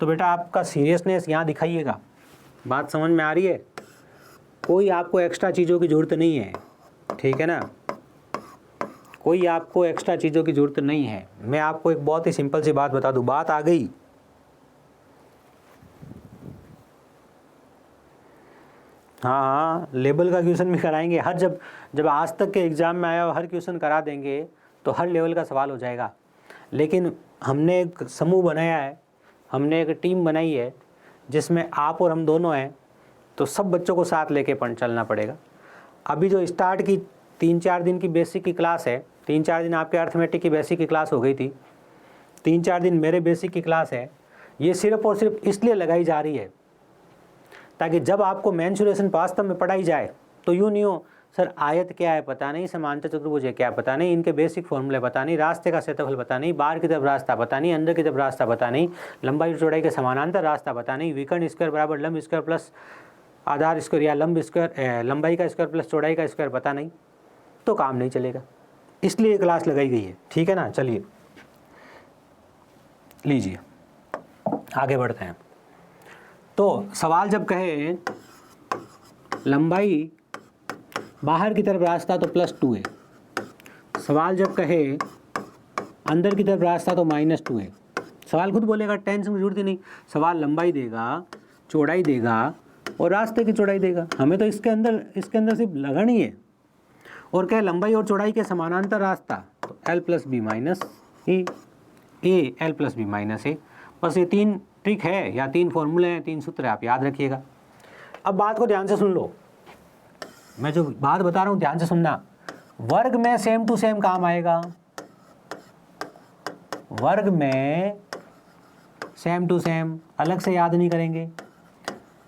तो बेटा आपका सीरियसनेस यहाँ दिखाइएगा। बात समझ में आ रही है? कोई आपको एक्स्ट्रा चीज़ों की ज़रूरत नहीं है, ठीक है ना, कोई आपको एक्स्ट्रा चीज़ों की ज़रूरत नहीं है। मैं आपको एक बहुत ही सिंपल सी बात बता दूँ, बात आ गई। हाँ, लेवल का क्वेश्चन भी कराएंगे। हर जब आज तक के एग्ज़ाम में आया हो हर क्वेश्चन करा देंगे तो हर लेवल का सवाल हो जाएगा। लेकिन हमने एक समूह बनाया है, हमने एक टीम बनाई है जिसमें आप और हम दोनों हैं, तो सब बच्चों को साथ लेके चलना पड़ेगा। अभी जो स्टार्ट की 3-4 दिन की बेसिक की क्लास है, 3-4 दिन आपके अर्थमेटिक की बेसिक की क्लास हो गई थी, 3-4 दिन मेरे बेसिक की क्लास है, ये सिर्फ और सिर्फ इसलिए लगाई जा रही है ताकि जब आपको मेंसुरेशन वास्तव में पढ़ाई जाए तो यूँ नहीं हो सर आयत क्या है पता नहीं, समांतर चतुर्भुज है क्या पता नहीं, इनके बेसिक फॉर्मूले पता नहीं, रास्ते का क्षेत्रफल पता नहीं, बाहर की तरफ रास्ता पता नहीं, अंदर की तरफ रास्ता पता नहीं, लंबाई चौड़ाई के समानांतर रास्ता पता नहीं, विकर्ण स्क्वायर बराबर लंब स्क्वायर प्लस आधार स्क्वायर या लंब स्क्वायर, लंबाई का स्क्वायर प्लस चौड़ाई का स्क्वायर पता नहीं, तो काम नहीं चलेगा। इसलिए क्लास लगाई गई है। ठीक है ना, चलिए लीजिए आगे बढ़ते हैं। तो सवाल जब कहे लंबाई बाहर की तरफ रास्ता तो +2 है, सवाल जब कहे अंदर की तरफ रास्ता तो -2 है, सवाल खुद बोलेगा, टेंशन की जरूरत ही नहीं। सवाल लंबाई देगा, चौड़ाई देगा और रास्ते की चौड़ाई देगा। हमें तो इसके अंदर सिर्फ लगन ही है। और क्या लंबाई और चौड़ाई के समानांतर रास्ता तो L + B - A L + B - A। बस ये 3 ट्रिक है या 3 फॉर्मूले हैं, 3 सूत्र है, आप याद रखिएगा। अब बात को ध्यान से सुन लो, मैं जो बात बता रहा हूँ ध्यान से सुनना। वर्ग में सेम टू सेम काम आएगा, वर्ग में सेम टू सेम, अलग से याद नहीं करेंगे।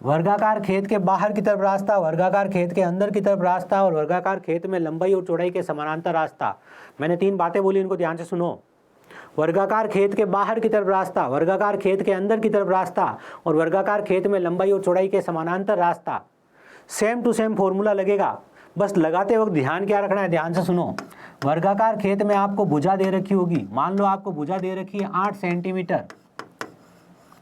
वर्गाकार खेत के बाहर की तरफ रास्ता, वर्गाकार खेत के अंदर की तरफ रास्ता और वर्गाकार खेत में लंबाई और चौड़ाई के समानांतर रास्ता। मैंने 3 बातें बोली, इनको ध्यान से सुनो। वर्गाकार खेत के बाहर की तरफ रास्ता, वर्गाकार खेत के अंदर की तरफ रास्ता और वर्गाकार खेत में लंबाई और चौड़ाई के समानांतर रास्ता। सेम टू सेम फॉर्मूला लगेगा, बस लगाते वक्त ध्यान क्या रखना है, ध्यान से सुनो। वर्गाकार खेत में आपको भुजा दे रखी होगी, मान लो आपको भुजा दे रखी है 8 सेंटीमीटर,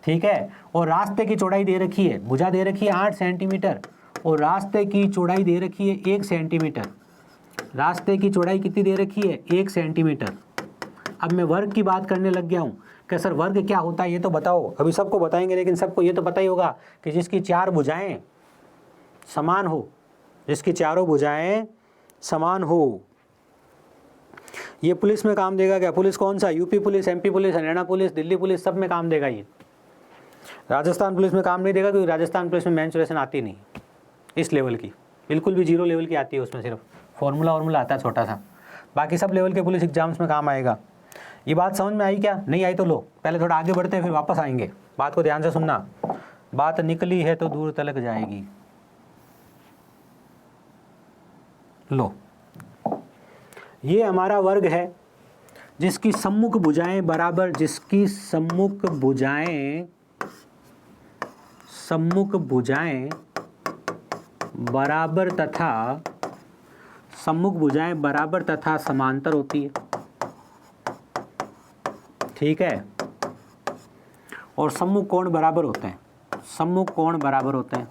ठीक है, और रास्ते की चौड़ाई दे रखी है, भुजा दे रखी है 8 सेंटीमीटर और रास्ते की चौड़ाई दे रखी है 1 सेंटीमीटर। रास्ते की चौड़ाई कितनी दे रखी है, 1 सेंटीमीटर। अब मैं वर्ग की बात करने लग गया हूँ कि सर वर्ग क्या होता है ये तो बताओ। अभी सबको बताएंगे, लेकिन सबको ये तो पता ही होगा कि जिसकी 4 भुजाएं समान हो, जिसकी चारों भुजाएं समान हो। ये पुलिस में काम देगा क्या? पुलिस कौन सा? UP police, MP police, Haryana police, Delhi police, सब में काम देगा ये। राजस्थान पुलिस में काम नहीं देगा क्योंकि राजस्थान पुलिस में मेंसुरेशन आती नहीं इस लेवल की, बिल्कुल भी 0 लेवल की आती है, उसमें सिर्फ फॉर्मूला आता है छोटा सा, बाकी सब लेवल के पुलिस एग्जाम्स में काम आएगा। ये बात समझ में आई क्या? नहीं आई तो लो, पहले थोड़ा आगे बढ़ते हैं फिर वापस आएंगे। बात को ध्यान से सुनना, बात निकली है तो दूर तलक जाएगी। लो, ये हमारा वर्ग है जिसकी सम्मुख भुजाएं बराबर, जिसकी सम्मुख भुजाएं बराबर तथा समांतर होती है, ठीक है। और सम्मुख कोण बराबर होते हैं,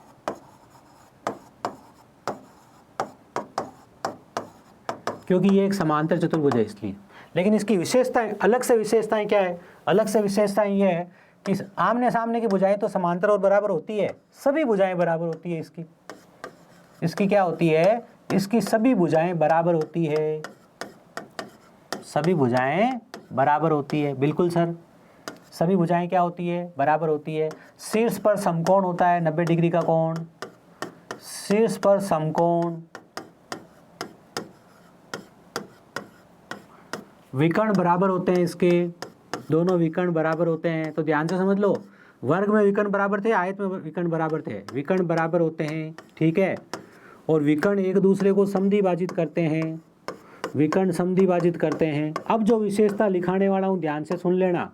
क्योंकि ये एक समांतर चतुर्भुज है इसलिए। लेकिन इसकी विशेषताएं, अलग से विशेषताएं क्या है? अलग से विशेषताएं ये है कि आमने सामने की भुजाएं तो समांतर और बराबर होती है, सभी भुजाएं बराबर होती है इसकी क्या होती है? इसकी सभी भुजाएं बराबर होती है, सभी भुजाएं बराबर होती है। बिल्कुल सर, सभी भुजाएं क्या होती है? बराबर होती है। शीर्ष पर समकोण होता है 90 डिग्री का कोण, शीर्ष पर समकोण, विकर्ण बराबर होते हैं इसके, दोनों विकर्ण बराबर होते हैं। तो ध्यान से समझ लो, वर्ग में विकर्ण बराबर थे, आयत में विकर्ण बराबर थे, विकर्ण बराबर होते हैं, ठीक है। और विकर्ण एक दूसरे को समद्विभाजित करते हैं, विकर्ण समद्विभाजित करते हैं। अब जो विशेषता लिखाने वाला हूँ ध्यान से सुन लेना,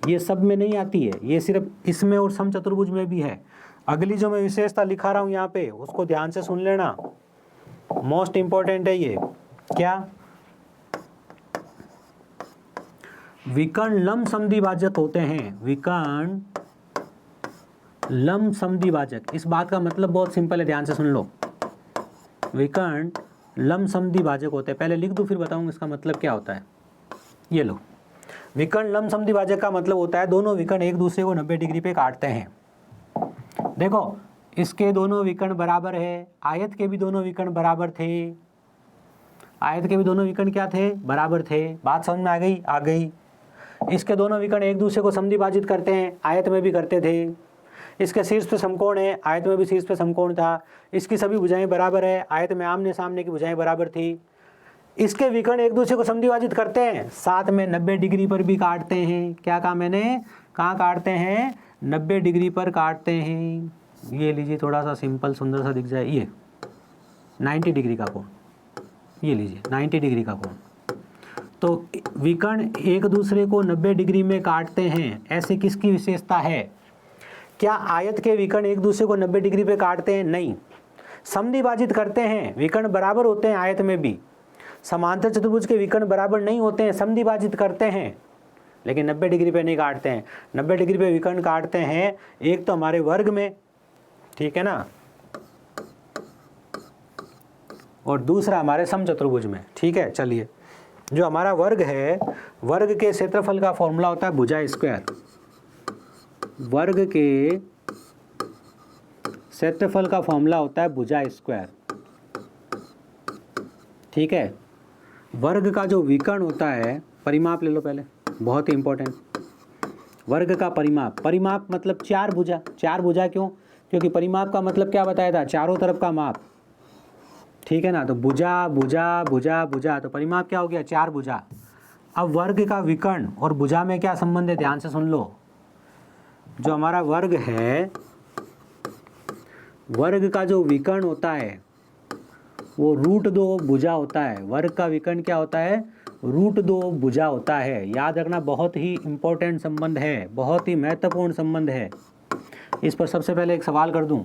ये सब में नहीं आती है, ये सिर्फ इसमें और समचतुर्भुज में भी है। अगली जो मैं विशेषता लिखा रहा हूँ यहाँ पे, उसको ध्यान से सुन लेना, मोस्ट इंपॉर्टेंट है ये। क्या? विकर्ण लंब समद्विभाजक होते हैं, विकर्ण लंब समद्विभाजक। इस बात का मतलब बहुत सिंपल है, ध्यान से सुन लो। विकर्ण लंब समद्विभाजक होते हैं, पहले लिख दूं फिर बताऊं इसका मतलब क्या होता है। ये लो, विकर्ण लंब समद्विभाजक का मतलब होता है दोनों विकर्ण एक दूसरे को 90 डिग्री पे काटते हैं। देखो, इसके दोनों विकर्ण बराबर है, आयत के भी दोनों विकर्ण बराबर थे, आयत के भी दोनों विकर्ण क्या थे? बराबर थे। बात समझ में आ गई? आ गई। इसके दोनों विकर्ण एक दूसरे को समद्विभाजित करते हैं, आयत में भी करते थे। इसके शीर्ष पे समकोण है, आयत में भी शीर्ष पे समकोण था। इसकी सभी भुजाएं बराबर है, आयत में आमने सामने की भुजाएं बराबर थी। इसके विकर्ण एक दूसरे को समद्विभाजित करते हैं, साथ में 90 डिग्री पर भी काटते हैं। क्या कहा मैंने? कहाँ काटते हैं? 90 डिग्री पर काटते हैं। ये लीजिए, थोड़ा सा सिंपल सुंदर सा दिख जाए, ये 90 डिग्री का कोण, ये लीजिए 90 डिग्री का कोण। तो विकर्ण एक दूसरे को 90 डिग्री में काटते हैं, ऐसे किसकी विशेषता है? क्या आयत के विकर्ण एक दूसरे को 90 डिग्री पे काटते हैं? नहीं, समद्विभाजित करते हैं, विकर्ण बराबर होते हैं आयत में भी। समांतर चतुर्भुज के विकर्ण बराबर नहीं होते हैं, समद्विभाजित करते हैं, लेकिन 90 डिग्री पे नहीं काटते हैं। 90 डिग्री पे विकर्ण काटते हैं, एक तो हमारे वर्ग में, ठीक है ना, और दूसरा हमारे समचतुर्भुज में, ठीक है। चलिए, जो हमारा वर्ग है, वर्ग के क्षेत्रफल का फॉर्मूला होता है भुजा स्क्वायर। वर्ग के क्षेत्रफल का फॉर्मूला होता है भुजा स्क्वायर, ठीक है। वर्ग का जो विकर्ण होता है, परिमाप ले लो पहले, बहुत ही इंपॉर्टेंट। वर्ग का परिमाप मतलब 4 भुजा। 4 भुजा क्यों? क्योंकि परिमाप का मतलब क्या बताया था? चारों तरफ का माप, ठीक है ना। तो भुजा भुजा भुजा भुजा, तो परिमाप क्या हो गया? 4 भुजा। अब वर्ग का विकर्ण और भुजा में क्या संबंध है? ध्यान से सुन लो। जो हमारा वर्ग है, वर्ग का जो विकर्ण होता है वो √2 भुजा होता है। वर्ग का विकर्ण क्या होता है? √2 भुजा होता है। याद रखना, बहुत ही इंपॉर्टेंट संबंध है, बहुत ही महत्वपूर्ण संबंध है। इस पर सबसे पहले एक सवाल कर दूं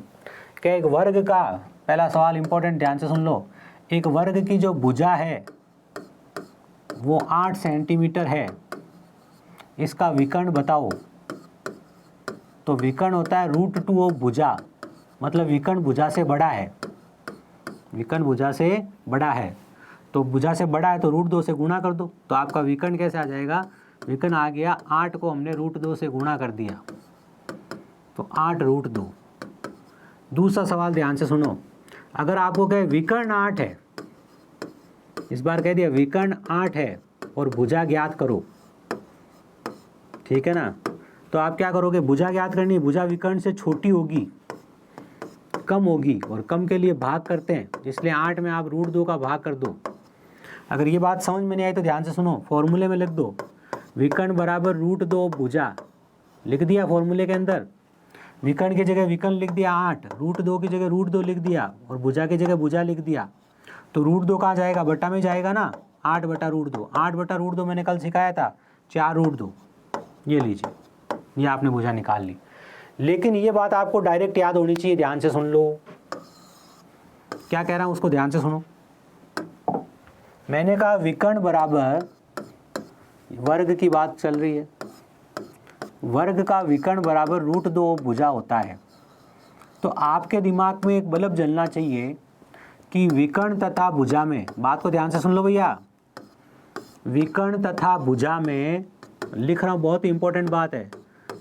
कि एक वर्ग का, पहला सवाल इंपॉर्टेंट, ध्यान से सुन लो। एक वर्ग की जो भुजा है वो 8 सेंटीमीटर है, इसका विकर्ण बताओ। तो विकर्ण होता है √2 भुजा, मतलब विकर्ण भुजा से बड़ा है, विकर्ण भुजा से बड़ा है। तो भुजा से बड़ा है तो √2 से गुणा कर दो, तो आपका विकर्ण कैसे आ जाएगा? विकर्ण आ गया, 8 को हमने √2 से गुणा कर दिया, तो 8√2। दूसरा सवाल ध्यान से सुनो, अगर आपको कहे विकर्ण 8 है, इस बार कह दिया विकर्ण 8 है और भुजा ज्ञात करो, ठीक है ना। तो आप क्या करोगे, भुजा ज्ञात करनी है, भुजा विकर्ण से छोटी होगी, कम होगी, और कम के लिए भाग करते हैं, इसलिए 8 में आप √2 का भाग कर दो। अगर ये बात समझ में नहीं आई तो ध्यान से सुनो, फॉर्मूले में लिख दो विकर्ण बराबर √2 भुजा, लिख दिया फॉर्मूले के अंदर। विकर्ण की जगह विकर्ण लिख दिया 8, √2 की जगह √2 लिख दिया, और भुजा की जगह भुजा लिख दिया। तो √2 कहाँ जाएगा, बटा में जाएगा ना, 8 बटा √2। 8 बटा √2 मैंने कल सिखाया था 4√2, ये लीजिए, ये आपने भुजा निकाल ली। लेकिन ये बात आपको डायरेक्ट याद होनी चाहिए, ध्यान से सुन लो क्या कह रहा हूँ, उसको ध्यान से सुनो। मैंने कहा विकर्ण बराबर, वर्ग की बात चल रही है, वर्ग का विकर्ण बराबर √2 भुजा होता है। तो आपके दिमाग में एक बल्ब जलना चाहिए कि विकर्ण तथा भुजा में, बात को ध्यान से सुन लो भैया, विकर्ण तथा भुजा में, लिख रहा हूँ, बहुत इंपॉर्टेंट बात है,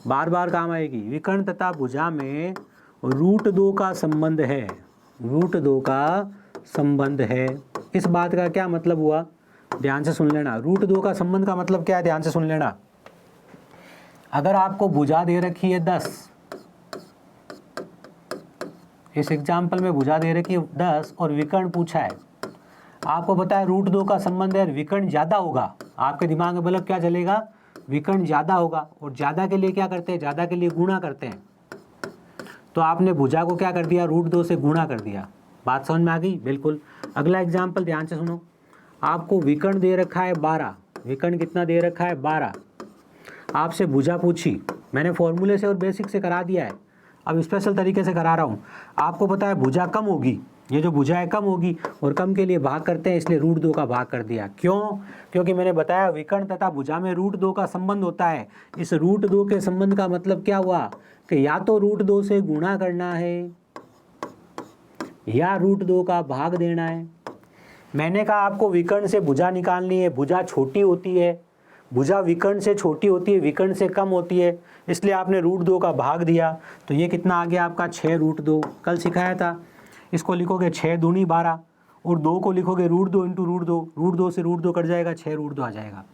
बार बार काम आएगी। विकर्ण तथा भुजा में √2 का संबंध है, √2 का संबंध है। इस बात का क्या मतलब हुआ, ध्यान से सुन लेना। √2 का संबंध का मतलब क्या है, ध्यान से सुन लेना। अगर आपको भुजा दे रखी है 10, इस एग्जाम्पल में भुजा दे रखी है 10 और विकर्ण पूछा है, आपको पता है √2 का संबंध है, विकर्ण ज़्यादा होगा, आपके दिमाग में बल्ब क्या चलेगा, विकर्ण ज़्यादा होगा, और ज़्यादा के लिए क्या करते हैं, ज़्यादा के लिए गुणा करते हैं। तो आपने भुजा को क्या कर दिया, √2 से गुणा कर दिया। बात समझ में आ गई, बिल्कुल। अगला एग्जाम्पल ध्यान से सुनो, आपको विकर्ण दे रखा है 12, विकर्ण कितना दे रखा है 12, आपसे भुजा पूछी, मैंने फॉर्मूले से और बेसिक से करा दिया है, अब स्पेशल तरीके से करा रहा हूँ। आपको पता है भुजा कम होगी, ये जो भुजा है कम होगी, और कम के लिए भाग करते हैं, इसलिए √2 का भाग कर दिया। क्यों, क्योंकि मैंने बताया विकर्ण तथा भुजा में √2 का संबंध होता है। इस √2 के संबंध का मतलब क्या हुआ कि या तो √2 से गुणा करना है या √2 का भाग देना है। मैंने कहा आपको विकर्ण से भुजा निकालनी है, भुजा छोटी होती है, भुजा विकर्ण से छोटी होती है, विकर्ण से कम होती है, इसलिए आपने √2 का भाग दिया। तो ये कितना आ गया आपका 6√2, कल सिखाया था। इसको लिखोगे 6 दूनी 12, और 2 को लिखोगे √2 इंटू √2, √2 से √2 कट जाएगा, 6√2 आ जाएगा।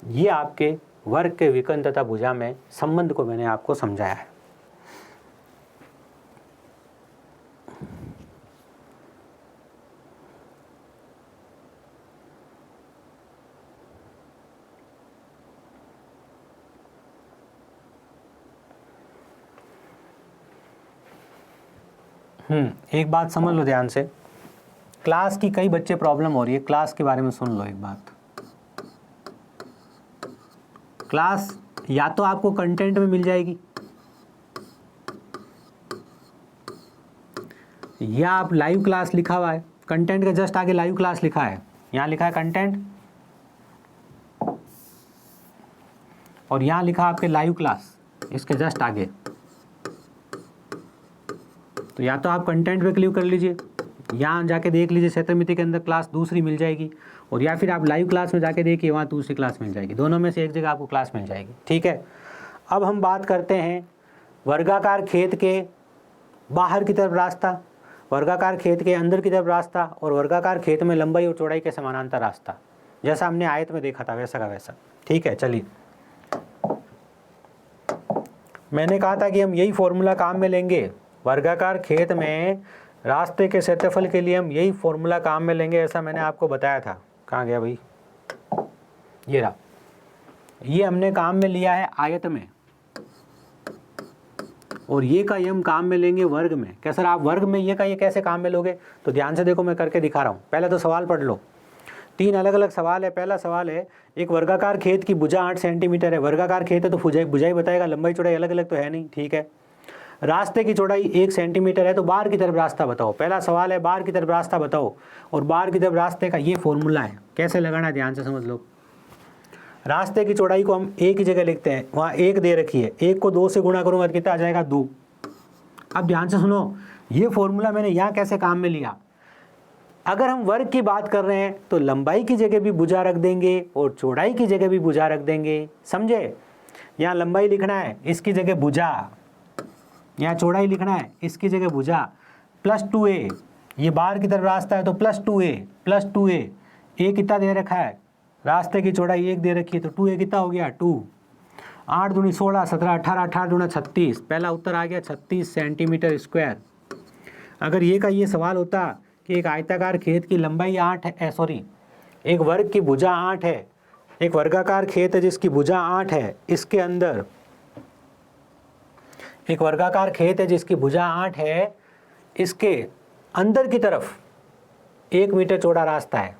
ये आपके वर्ग के विकर्ण तथा भुजा में संबंध को मैंने आपको समझाया है। एक बात समझ लो ध्यान से, क्लास की कई बच्चे प्रॉब्लम हो रही है, क्लास के बारे में सुन लो एक बात। क्लास या तो आपको कंटेंट में मिल जाएगी, या आप लाइव क्लास लिखा हुआ है, कंटेंट के जस्ट आगे लाइव क्लास लिखा है, यहाँ लिखा है कंटेंट, और यहाँ लिखा आपके लाइव क्लास, इसके जस्ट आगे। तो या तो आप कंटेंट पे क्लिक कर लीजिए, यहाँ जाके देख लीजिए क्षेत्रमिति के अंदर क्लास दूसरी मिल जाएगी, और या फिर आप लाइव क्लास में जाके देखिए, वहाँ दूसरी क्लास मिल जाएगी, दोनों में से एक जगह आपको क्लास मिल जाएगी, ठीक है। अब हम बात करते हैं वर्गाकार खेत के बाहर की तरफ रास्ता, वर्गाकार खेत के अंदर की तरफ रास्ता, और वर्गाकार खेत में लंबाई और चौड़ाई के समानांतर रास्ता, जैसा हमने आयत में देखा था वैसा का वैसा, ठीक है। चलिए, मैंने कहा था कि हम यही फॉर्मूला काम में लेंगे, वर्गाकार खेत में रास्ते के क्षेत्रफल के लिए हम यही फॉर्मूला काम में लेंगे, ऐसा मैंने आपको बताया था। कहाँ गया भाई, ये रहा, ये हमने काम में लिया है आयत में, और ये का ये हम काम में लेंगे वर्ग में। क्या सर आप वर्ग में ये का ये कैसे काम में लोगे, तो ध्यान से देखो, मैं करके दिखा रहा हूँ। पहले तो सवाल पढ़ लो, 3 अलग अलग सवाल है। पहला सवाल है, एक वर्गाकार खेत की भुजा 8 सेंटीमीटर है, वर्गाकार खेत है तो भुजाई बताएगा, लंबाई चौड़ाई अलग अलग तो है नहीं, ठीक है। रास्ते की चौड़ाई 1 सेंटीमीटर है, तो बाहर की तरफ रास्ता बताओ। पहला सवाल है बाहर की तरफ रास्ता बताओ, और बाहर की तरफ रास्ते का ये फॉर्मूला है, कैसे लगाना है ध्यान से समझ लो। रास्ते की चौड़ाई को हम 1 की जगह लिखते हैं, वहाँ 1 दे रखी है, 1 को 2 से गुणा करूँगा तो कितना आ जाएगा 2। अब ध्यान से सुनो, ये फॉर्मूला मैंने यहाँ कैसे काम में लिया। अगर हम वर्ग की बात कर रहे हैं तो लंबाई की जगह भी भुजा रख देंगे और चौड़ाई की जगह भी भुजा रख देंगे, समझे। यहाँ लंबाई लिखना है, इसकी जगह भुजा, यहाँ चौड़ाई लिखना है, इसकी जगह भुजा, +2a, ये बाहर की तरफ रास्ता है तो +2a ए कितना दे रखा है, रास्ते की चौड़ाई 1 दे रखी है तो 2a कितना हो गया 2। 8 दूनी 16, 17, 18, 18 दूना 36, पहला उत्तर आ गया 36 सेंटीमीटर स्क्वायर। अगर ये का ये सवाल होता कि एक आयताकार खेत की लंबाई 8 है, सॉरी एक वर्ग की भुजा 8 है, एक वर्गाकार खेत है जिसकी भुजा 8 है, इसके अंदर एक वर्गाकार खेत है जिसकी भुजा 8 है, इसके अंदर की तरफ 1 मीटर चौड़ा रास्ता है,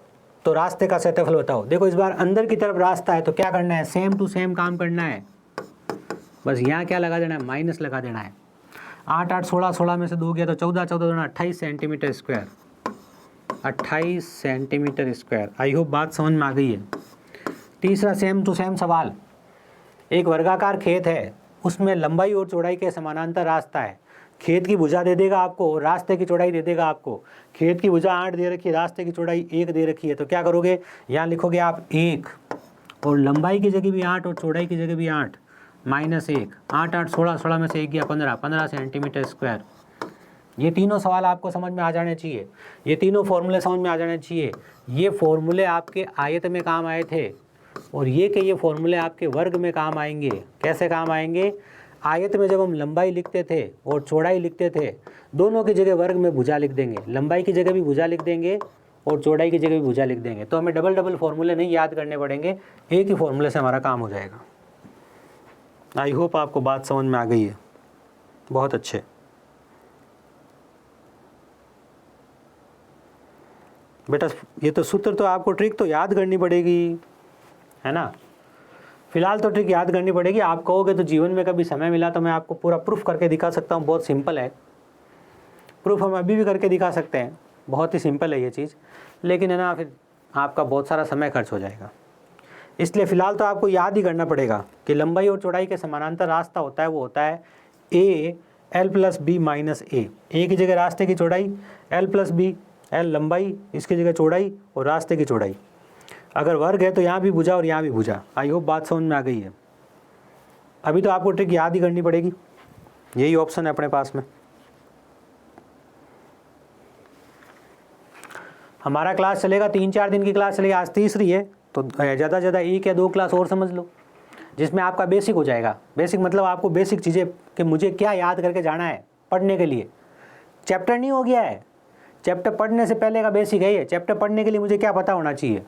तो रास्ते का क्षेत्रफल बताओ। देखो इस बार अंदर की तरफ रास्ता है तो क्या करना है, सेम टू सेम काम करना है, बस यहाँ क्या लगा देना है, माइनस लगा देना है। 8 8 16, 16 में से 2 गया तो 14 14 28 centimetre square, 28 centimetre square. I hope बात समझ में आ गई है। तीसरा सेम टू सेम सवाल, एक वर्गाकार खेत है, उसमें लंबाई और चौड़ाई के समानांतर रास्ता है, खेत की भुजा दे देगा आपको और रास्ते की चौड़ाई दे देगा आपको। खेत की भुजा 8 दे रखी है, रास्ते की चौड़ाई 1 दे रखी है, तो क्या करोगे, यहाँ लिखोगे आप 1 और लंबाई की जगह भी 8 और चौड़ाई की जगह भी 8 -1। 8 8 16, 16 में से 1 गया 15, 15 सेंटीमीटर स्क्वायर। ये तीनों सवाल आपको समझ में आ जाने चाहिए, ये तीनों फॉर्मूले समझ में आ जाने चाहिए। ये फॉर्मूले आपके आयत में काम आए थे और ये फॉर्मूले आपके वर्ग में काम आएंगे। कैसे काम आएंगे, आयत में जब हम लंबाई लिखते थे और चौड़ाई लिखते थे, दोनों की जगह वर्ग में भुजा लिख देंगे, लंबाई की जगह भी भुजा लिख देंगे और चौड़ाई की जगह भी भुजा लिख देंगे, तो हमें डबल डबल फॉर्मूले नहीं याद करने पड़ेंगे, एक ही फॉर्मूले से हमारा काम हो जाएगा। आई होप आपको बात समझ में आ गई है, बहुत अच्छे। बेटा ये तो सूत्र तो आपको ट्रिक तो याद करनी पड़ेगी, है ना। फिलहाल तो ट्रिक याद करनी पड़ेगी, आप कहोगे तो जीवन में कभी समय मिला तो मैं आपको पूरा प्रूफ करके दिखा सकता हूँ, बहुत सिंपल है प्रूफ, हम अभी भी करके दिखा सकते हैं, बहुत ही सिंपल है ये चीज़, लेकिन है ना फिर आपका बहुत सारा समय खर्च हो जाएगा। इसलिए फ़िलहाल तो आपको याद ही करना पड़ेगा कि लंबाई और चौड़ाई के समानांतर रास्ता होता है वो होता है a l + b - a की जगह रास्ते की चौड़ाई, l + b, l लंबाई, इसकी जगह चौड़ाई और रास्ते की चौड़ाई। अगर वर्ग है तो यहाँ भी भुजा और यहाँ भी भुजा। आई होप बात समझ में आ गई है। अभी तो आपको ट्रिक याद ही करनी पड़ेगी, यही ऑप्शन है अपने पास में। हमारा क्लास चलेगा 3-4 दिन की क्लास चलेगी, आज तीसरी है तो ज़्यादा से ज़्यादा 1 या 2 क्लास और समझ लो, जिसमें आपका बेसिक हो जाएगा। बेसिक मतलब आपको बेसिक चीज़ें कि मुझे क्या याद करके जाना है पढ़ने के लिए। चैप्टर नहीं हो गया है, चैप्टर पढ़ने से पहले का बेसिक है ये। चैप्टर पढ़ने के लिए मुझे क्या पता होना चाहिए,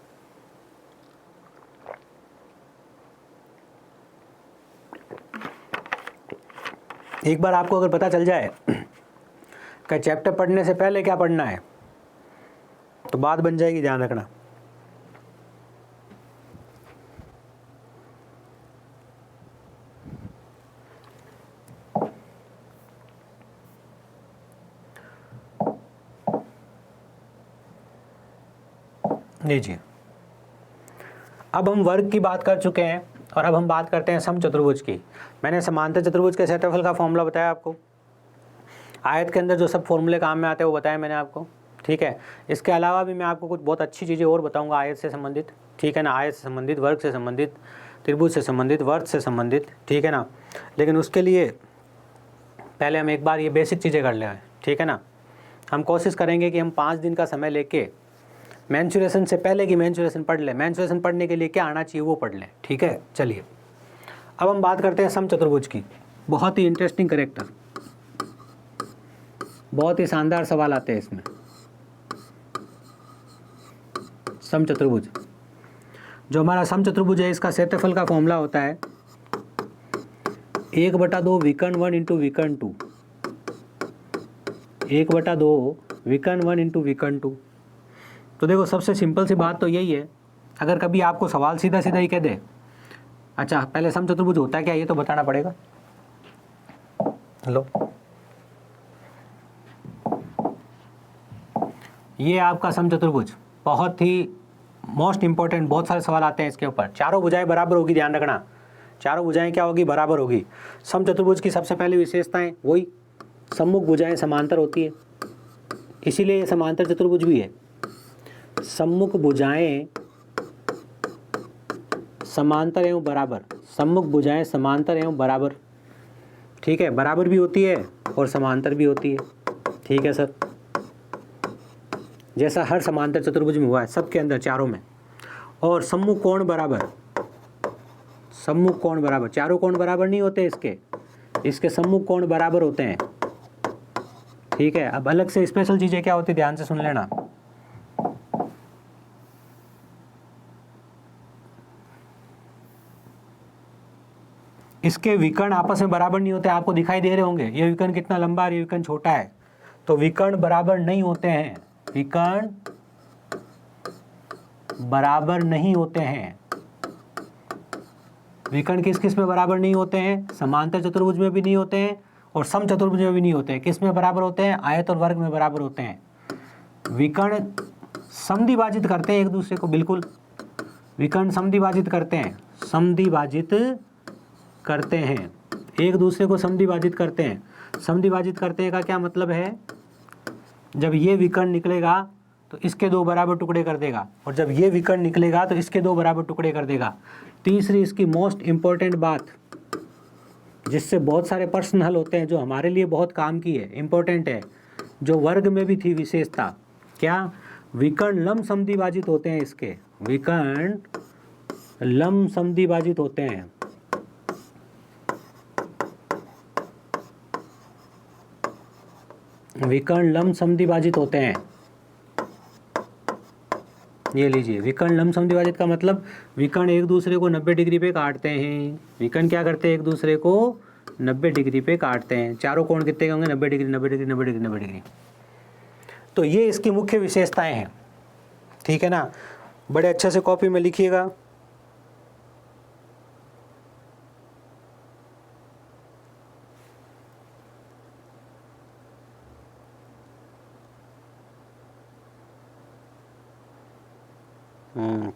एक बार आपको अगर पता चल जाए कि चैप्टर पढ़ने से पहले क्या पढ़ना है तो बात बन जाएगी, ध्यान रखना। लीजिए, अब हम वर्ग की बात कर चुके हैं और अब हम बात करते हैं समचतुर्भुज की। मैंने समांतर चतुर्भुज के क्षेत्रफल का फॉर्मूला बताया आपको, आयत के अंदर जो सब फॉर्मूले काम में आते हैं वो बताया मैंने आपको, ठीक है। इसके अलावा भी मैं आपको कुछ बहुत अच्छी चीज़ें और बताऊंगा आयत से संबंधित, ठीक है ना, आयत से संबंधित, वर्ग से संबंधित, त्रिभुज से संबंधित, वर्ग से संबंधित, ठीक है ना। लेकिन उसके लिए पहले हम एक बार ये बेसिक चीज़ें कर लें, ठीक है ना। हम कोशिश करेंगे कि हम 5 दिन का समय लेके मेंस्ट्रुएशन से पहले की मेंस्ट्रुएशन पढ़ लें, मेंस्ट्रुएशन पढ़ने के लिए क्या आना चाहिए वो पढ़ लें, ठीक है। चलिए अब हम बात करते हैं समचतुर्भुज की। बहुत ही इंटरेस्टिंग कैरेक्टर, बहुत ही शानदार सवाल आते हैं इसमें। समचतुर्भुज, जो हमारा समचतुर्भुज है इसका क्षेत्रफल का फॉर्मूला होता है 1/2 विकर्ण 1 × विकर्ण 2, 1/2 विकर्ण 1 × विकर्ण 2। तो देखो सबसे सिंपल सी बात तो यही है, अगर कभी आपको सवाल सीधा सीधा ही कह दे, अच्छा पहले समचतुर्भुज होता है क्या ये तो बताना पड़ेगा। लो ये आपका समचतुर्भुज, बहुत ही मोस्ट इंपॉर्टेंट, बहुत सारे सवाल आते हैं इसके ऊपर। चारों भुजाएं बराबर होगी, ध्यान रखना, चारों भुजाएं क्या होगी, बराबर होगी। समचतुर्भुज की सबसे पहली विशेषताएं वही, सम्मुख भुजाएं समांतर होती है, इसीलिए ये समांतर चतुर्भुज भी है। सम्मुख भुजाएं समांतर एवं बराबर, सम्मुख भुजाएं समांतर एवं बराबर, ठीक है, बराबर भी होती है और समांतर भी होती है, ठीक है सर। जैसा हर समांतर चतुर्भुज में हुआ है, सबके अंदर चारों में। और सम्मुख कोण बराबर, सम्मुख कोण बराबर, चारों कोण बराबर नहीं होते इसके सम्मुख कोण बराबर होते हैं। ठीक है, अब अलग से स्पेशल चीजें क्या होती है, ध्यान से सुन लेना। इसके विकर्ण आपस में बराबर नहीं होते, आपको दिखाई दे रहे होंगे, ये विकर्ण कितना लंबा है, ये विकर्ण छोटा है, तो विकर्ण बराबर नहीं होते हैं, विकर्ण बराबर नहीं होते हैं। विकर्ण किस किस में बराबर नहीं होते हैं, समांतर चतुर्भुज में भी नहीं होते हैं और सम चतुर्भुज में भी नहीं होते हैं। किस में बराबर होते हैं, आयत और वर्ग में बराबर होते हैं। विकर्ण समद्विभाजित करते हैं एक दूसरे को, बिल्कुल विकर्ण समद्विभाजित करते हैं, समद्विभाजित करते हैं एक दूसरे को, समद्विभाजित करते हैं। समद्विभाजित करते हैं का क्या मतलब है, जब ये विकर्ण निकलेगा तो इसके दो बराबर टुकड़े कर देगा, और जब ये विकर्ण निकलेगा तो इसके दो बराबर टुकड़े कर देगा। तीसरी इसकी मोस्ट इंपॉर्टेंट बात, जिससे बहुत सारे प्रश्न हल होते हैं, जो हमारे लिए बहुत काम की है, इंपॉर्टेंट है, जो वर्ग में भी थी विशेषता, क्या, विकर्ण लंब समद्विभाजित होते हैं। इसके विकर्ण लंब समद्विभाजित होते हैं। विकर्ण लंब समद्विभाजित होते हैं, ये लीजिए। विकर्ण लंब समद्विभाजित का मतलब विकर्ण एक दूसरे को 90 डिग्री पे काटते हैं। विकर्ण क्या करते हैं, एक दूसरे को 90 डिग्री पे काटते हैं। चारों कोण कितने होंगे, 90 डिग्री 90 डिग्री 90 डिग्री 90 डिग्री। तो ये इसकी मुख्य विशेषताएं हैं, ठीक है ना। बड़े अच्छे से कॉपी में लिखिएगा।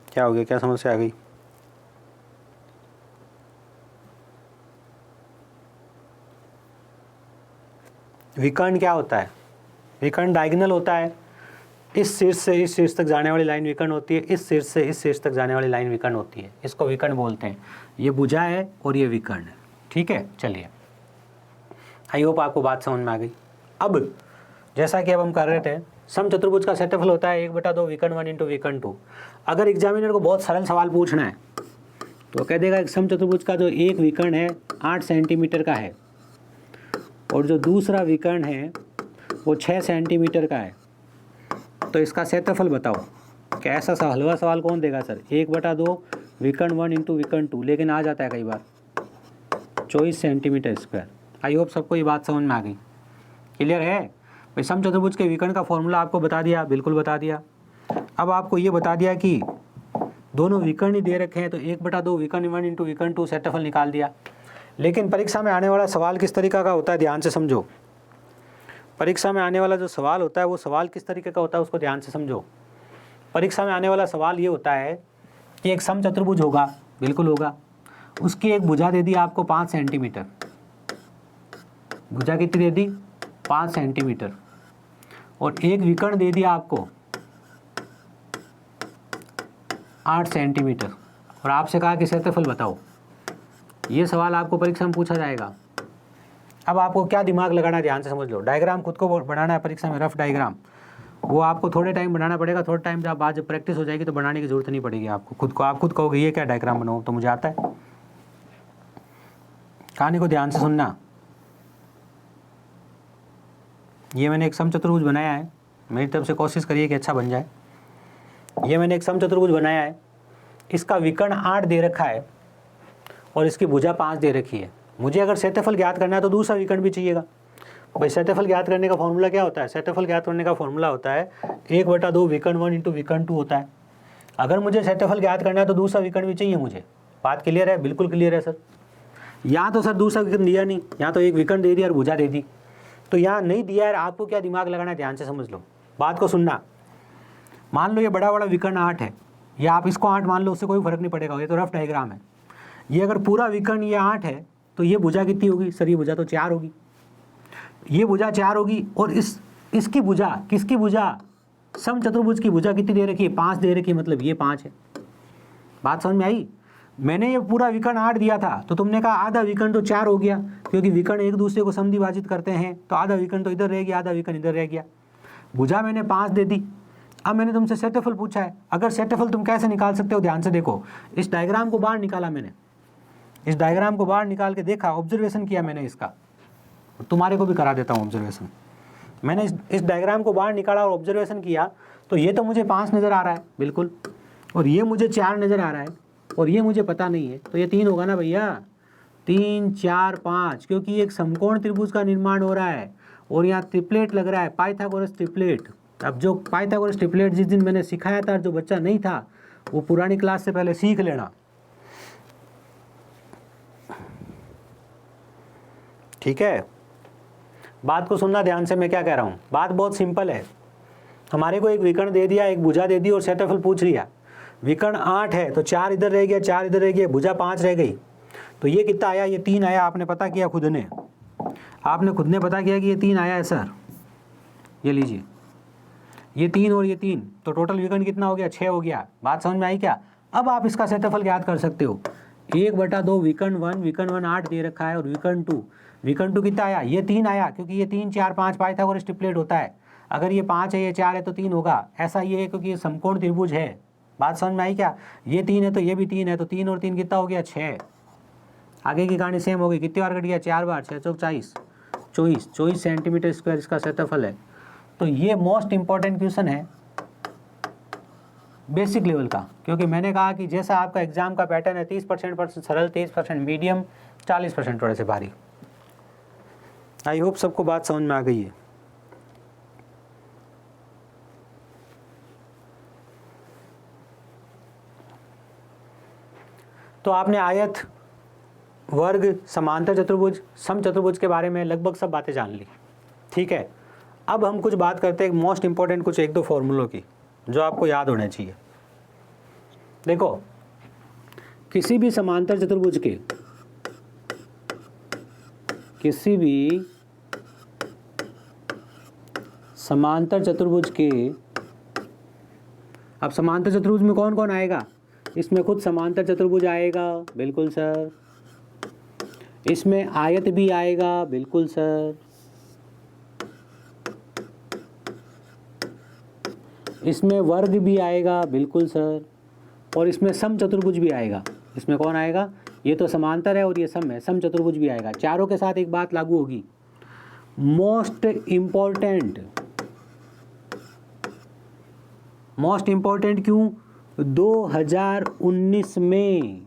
क्या हो गया, क्या समस्या आ गई। विकर्ण क्या होता है, विकर्ण डायगोनल होता है। इस शीर्ष से इस शीर्ष तक जाने वाली लाइन विकर्ण होती है, इस शीर्ष से इस शीर्ष तक जाने वाली लाइन विकर्ण होती है, इसको विकर्ण बोलते हैं। ये भुजा है और ये विकर्ण है, ठीक है। चलिए, आई होप आपको बात समझ में आ गई। अब जैसा कि अब हम कर रहे थे, सम चतुर्भुज का क्षेत्रफल होता है 1/2 विकर्ण 1 इंटू विकर्ण 2। अगर एग्जामिनर को बहुत सरल सवाल पूछना है तो कह देगा कि सम चतुर्भुज का जो एक विकर्ण है 8 सेंटीमीटर का है और जो दूसरा विकर्ण है वो 6 सेंटीमीटर का है, तो इसका क्षेत्रफल बताओ। क्या ऐसा हलवा सवाल कौन देगा सर, 1/2 विकर्ण 1 इंटू विकर्ण 2, लेकिन आ जाता है कई बार 24 सेंटीमीटर स्क्वायर। आई होप सबको ये बात समझ में आ गई, क्लियर है। भाई सम चतुर्भुज के विकर्ण का फॉर्मूला आपको बता दिया, बिल्कुल बता दिया। अब आपको ये बता दिया कि दोनों विकर्ण ही दे रखे हैं, तो 1/2 विकर्ण 1 इंटू विकर्ण 2 क्षेत्रफल निकाल दिया। लेकिन परीक्षा में आने वाला सवाल किस तरीका का होता है, ध्यान से समझो। परीक्षा में आने वाला जो सवाल होता है वो सवाल किस तरीके का होता है, उसको ध्यान से समझो। परीक्षा में आने वाला सवाल ये होता है कि एक सम चतुर्भुज होगा, बिल्कुल होगा, उसकी एक भुजा दे दी आपको 5 सेंटीमीटर। भुजा कितनी दे दी, 5 सेंटीमीटर, और एक विकर्ण दे दिया आपको 8 सेंटीमीटर, और आपसे कहा कि क्षेत्रफल बताओ। ये सवाल आपको परीक्षा में पूछा जाएगा। अब आपको क्या दिमाग लगाना है, ध्यान से समझ लो। डायग्राम खुद को बनाना है परीक्षा में, रफ डायग्राम, वो आपको थोड़े टाइम बनाना पड़ेगा। थोड़े टाइम जब बाद जब प्रैक्टिस हो जाएगी तो बनाने की जरूरत नहीं पड़ेगी आपको। खुद को आप खुद कहोगे ये क्या डायग्राम बनाओ, तो मुझे आता है। कहानी को ध्यान से सुनना। ये मैंने एक सम चतुर्भुज बनाया है, मेरी तरफ से कोशिश करिए कि अच्छा बन जाए। ये मैंने एक सम चतुर्भुज बनाया है, इसका विकर्ण 8 दे रखा है और इसकी भुजा 5 दे रखी है। मुझे अगर क्षेत्रफल ज्ञात करना है तो दूसरा विकर्ण भी चाहिएगा। भाई क्षेत्रफल ज्ञात करने का फॉर्मूला क्या होता है, क्षेत्रफल ज्ञात करने का फॉर्मूला होता है 1/2 विकर्ण 1 इंटू विकर्ण 2 होता है। अगर मुझे क्षेत्रफल ज्ञात करना है तो दूसरा विकर्ण भी चाहिए मुझे। बात क्लियर है, बिल्कुल क्लियर है सर। यहाँ तो सर दूसरा विकर्ण दिया नहीं, यहाँ तो एक विकर्ण दे दिया और भुजा दे दी, तो यहाँ नहीं दिया है। आपको क्या दिमाग लगाना है, ध्यान से समझ लो, बात को सुनना। मान लो ये बड़ा बड़ा विकर्ण 8 है, या आप इसको 8 मान लो, उससे कोई फर्क नहीं पड़ेगा, ये तो रफ डायग्राम है। ये अगर पूरा विकर्ण ये 8 है तो ये भुजा कितनी होगी सर, ये भुजा तो 4 होगी, ये भुजा 4 होगी। और इसकी भुजा, किसकी भुजा, सम चतुर्भुज की भुजा कितनी दे रखी है, 5 दे रखी है, मतलब ये 5 है। बात समझ में आई। मैंने ये पूरा विकर्ण 8 दिया था तो तुमने कहा आधा विकर्ण तो 4 हो गया, क्योंकि विकर्ण एक दूसरे को समद्विभाजित करते हैं, तो आधा विकर्ण तो इधर रह गया, आधा विकर्ण इधर रह गया। भुजा मैंने 5 दे दी, अब मैंने तुमसे क्षेत्रफल पूछा है, अगर क्षेत्रफल तुम कैसे निकाल सकते हो ध्यान से देखो। इस डायग्राम को बाहर निकाला मैंने, इस डायग्राम को बाहर निकाल के देखा, ऑब्जर्वेशन किया मैंने इसका, तुम्हारे को भी करा देता हूँ ऑब्जर्वेशन। मैंने इस डायग्राम को बाहर निकाला और ऑब्जर्वेशन किया, तो ये तो मुझे 5 नज़र आ रहा है बिल्कुल, और ये मुझे 4 नज़र आ रहा है, और ये मुझे पता नहीं है, तो ये 3 होगा ना भैया, 3 4 5, क्योंकि एक समकोण त्रिभुज का निर्माण हो रहा है और यहाँ ट्रिपलेट लग रहा है, पाइथागोरस ट्रिपलेट। अब जो पाइथागोरस ट्रिपलेट जिस दिन मैंने सिखाया था, जो बच्चा नहीं था वो पुरानी क्लास से पहले सीख लेना, ठीक है। बात को सुनना ध्यान से, मैं क्या कह रहा हूँ। बात बहुत सिंपल है। हमारे को एक विकर्ण दे दिया, एक भुजा दे दी और क्षेत्रफल पूछ लिया। विकर्ण 8 है तो 4 इधर रह गया, 4 इधर रह गया, भुजा 5 रह गई, तो ये कितना आया, ये 3 आया। आपने पता किया खुद ने, आपने खुद ने पता किया कि ये 3 आया है सर। ये लीजिए, ये 3 और ये 3, तो टोटल विकर्ण कितना हो गया, 6 हो गया। बात समझ में आई क्या? अब आप इसका क्षेत्रफल ज्ञात कर सकते हो। 1/2 विकर्ण 1, विकर्ण 1 8 दे रखा है, और विकर्ण 2, विकर्ण 2 कितना आया, ये 3 आया, क्योंकि ये 3 4 5 पाइथागोरस ट्रिपलेट होता है। अगर ये 5 है, ये 4 है तो 3 होगा, ऐसा ये है क्योंकि ये समकोण त्रिभुज है। बात समझ में आई क्या? ये 3 है तो ये भी 3 है, तो 3 और 3 कितना हो गया, 6। आगे की कहानी सेम हो गई, कितनी बार कट गया, 4 बार, 6 चौक 40, 24 सेंटीमीटर स्क्वायर इसका क्षेत्रफल है। तो ये मोस्ट इंपॉर्टेंट क्वेश्चन है बेसिक लेवल का, क्योंकि मैंने कहा कि जैसा आपका एग्जाम का पैटर्न है 30% सरल, 30% मीडियम, 40% थोड़े से भारी। आई होप सबको बात समझ में आ गई है। तो आपने आयत, वर्ग, समांतर चतुर्भुज, समचतुर्भुज के बारे में लगभग सब बातें जान ली, ठीक है। अब हम कुछ बात करते हैं मोस्ट इंपॉर्टेंट कुछ 1-2 फॉर्मूलों की, जो आपको याद होने चाहिए। देखो, किसी भी समांतर चतुर्भुज के, किसी भी समांतर चतुर्भुज के, अब समांतर चतुर्भुज में कौन कौन आएगा? इसमें खुद समांतर चतुर्भुज आएगा, बिल्कुल सर। इसमें आयत भी आएगा, बिल्कुल सर। इसमें वर्ग भी आएगा, बिल्कुल सर। और इसमें समचतुर्भुज भी आएगा। इसमें कौन आएगा? ये तो समांतर है और ये सम है, समचतुर्भुज भी आएगा। चारों के साथ एक बात लागू होगी, मोस्ट इंपॉर्टेंट क्यों? 2019 में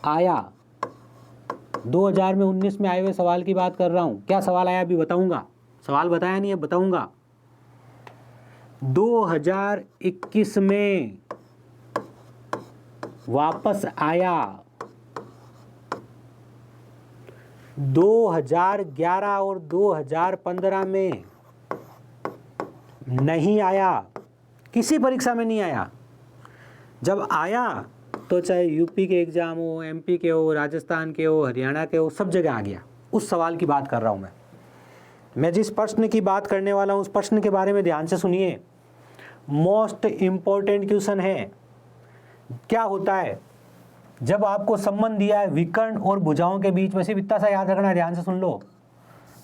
आया, 2019 में आए हुए सवाल की बात कर रहा हूं। क्या सवाल आया अभी बताऊंगा, सवाल बताया नहीं है, बताऊंगा। 2021 में वापस आया, 2011 और 2015 में नहीं आया, किसी परीक्षा में नहीं आया। जब आया तो चाहे यूपी के एग्जाम हो, एमपी के हो, राजस्थान के हो, हरियाणा के हो, सब जगह आ गया। उस सवाल की बात कर रहा हूं मैं जिस प्रश्न की बात करने वाला हूं उस प्रश्न के बारे में ध्यान से सुनिए। मोस्ट इंपॉर्टेंट क्वेश्चन है। क्या होता है जब आपको संबंध दिया है विकर्ण और भुजाओं के बीच में, सिर्फ इतना सा याद रखना, ध्यान से सुन लो।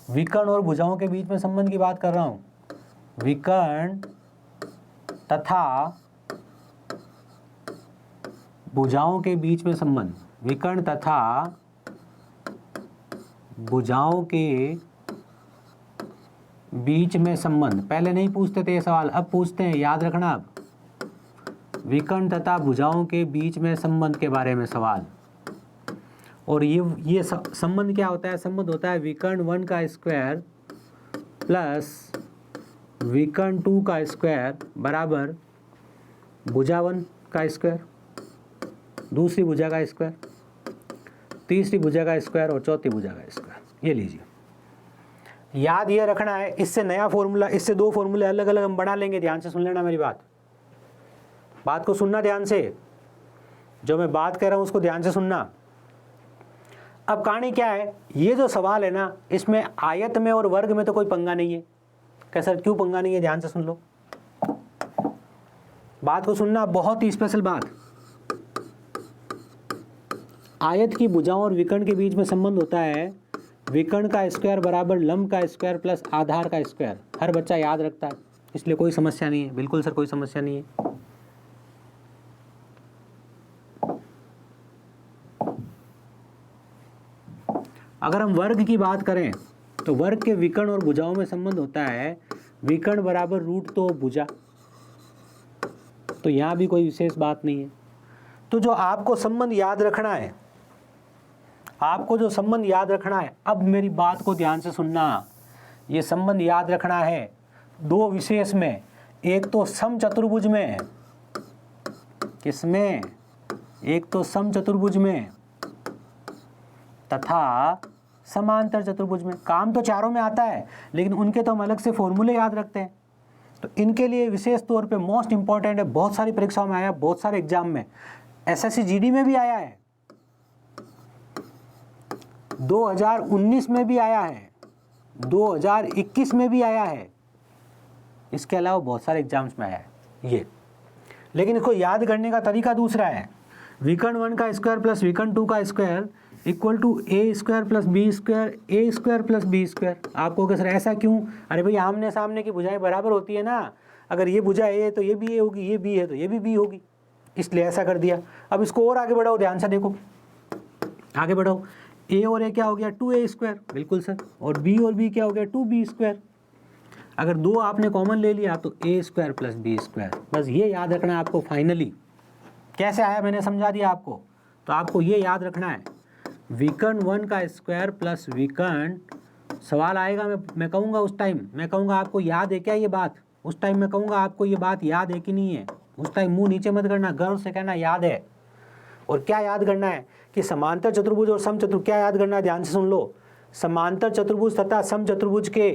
विकर्ण और भुजाओं के बीच में संबंध की बात कर रहा हूं। विकर्ण तथा भुजाओं के बीच में संबंध, विकर्ण तथा भुजाओं के बीच में संबंध। पहले नहीं पूछते थे ये सवाल, अब पूछते हैं, याद रखना। अब विकर्ण तथा भुजाओं के बीच में संबंध के बारे में सवाल। और ये संबंध क्या होता है? संबंध होता है विकर्ण 1 का स्क्वायर प्लस विकर्ण 2 का स्क्वायर बराबर भुजा 1 का स्क्वायर, दूसरी भुजा का स्क्वायर, तीसरी भुजा का स्क्वायर और चौथी भुजा का स्क्वायर। ये लीजिए, याद ये रखना है। इससे नया फॉर्मूला, इससे 2 फॉर्मूले अलग अलग हम बना लेंगे। ध्यान से सुन लेना मेरी बात को सुनना ध्यान से, जो मैं बात कर रहा हूं उसको ध्यान से सुनना। अब कहानी क्या है, ये जो सवाल है ना, इसमें आयत में और वर्ग में तो कोई पंगा नहीं है। कैसा, क्यों पंगा नहीं है? ध्यान से सुन लो, बात को सुनना, बहुत ही स्पेशल बात। आयत की भुजाओं और विकर्ण के बीच में संबंध होता है विकर्ण का स्क्वायर बराबर लंब का स्क्वायर प्लस आधार का स्क्वायर। हर बच्चा याद रखता है। इसलिए कोई समस्या नहीं है, बिल्कुल सर कोई समस्या नहीं है। अगर हम वर्ग की बात करें तो वर्ग के विकर्ण और भुजाओं में संबंध होता है विकर्ण बराबर रूट तो भुजा, तो यहाँ भी कोई विशेष बात नहीं है। तो जो आपको संबंध याद रखना है, आपको जो संबंध याद रखना है, अब मेरी बात को ध्यान से सुनना, ये संबंध याद रखना है दो विशेष में, एक तो समचतुर्भुज में, किसमें, एक तो समचतुर्भुज में तथा समांतर चतुर्भुज में। काम तो चारों में आता है लेकिन उनके तो हम अलग से फॉर्मूले याद रखते हैं। तो इनके लिए विशेष तौर पे मोस्ट इंपॉर्टेंट है, बहुत सारी परीक्षाओं में आया, बहुत सारे एग्जाम में, एसएससी जीडी में भी आया है, 2019 में भी आया है, 2021 में भी आया है, इसके अलावा बहुत सारे एग्जाम्स में आया है ये। लेकिन इसको याद करने का तरीका दूसरा है, विकर्ण 1 का स्क्वायर प्लस विकर्ण 2 का square equal to a square plus b square, a square plus b square. आपको कह सर ऐसा क्यों? अरे भाई आमने सामने की भुजाएं बराबर होती है ना, अगर ये भुजा ए है तो ये भी ए होगी, ये बी है तो ये भी बी होगी, इसलिए ऐसा कर दिया। अब इसको और आगे बढ़ाओ, ध्यान से देखो, आगे बढ़ाओ, ए और ए क्या हो गया 2a स्क्वायर, बिल्कुल सर, और बी और बी क्या हो गया 2b स्क्वायर। अगर दो आपने कॉमन ले लिया तो ए स्क्वायर प्लस बी स्क्वायर, बस ये याद रखना है आपको। फाइनली कैसे आया मैंने समझा दिया आपको, तो आपको ये याद रखना है विकर्ण 1 का स्क्वायर प्लस विकर्ण, सवाल आएगा मैं कहूँगा उस टाइम, मैं कहूँगा आपको याद है क्या ये बात, उस टाइम मैं कहूँगा आपको ये बात याद है कि नहीं है, उस टाइम मुंह नीचे मत करना, गर्व से कहना याद है। और क्या याद करना है कि समांतर चतुर्भुज और समचतुर्भुज, क्या याद करना है ध्यान से सुन लो, समांतर चतुर्भुज तथा समचतुर्भुज के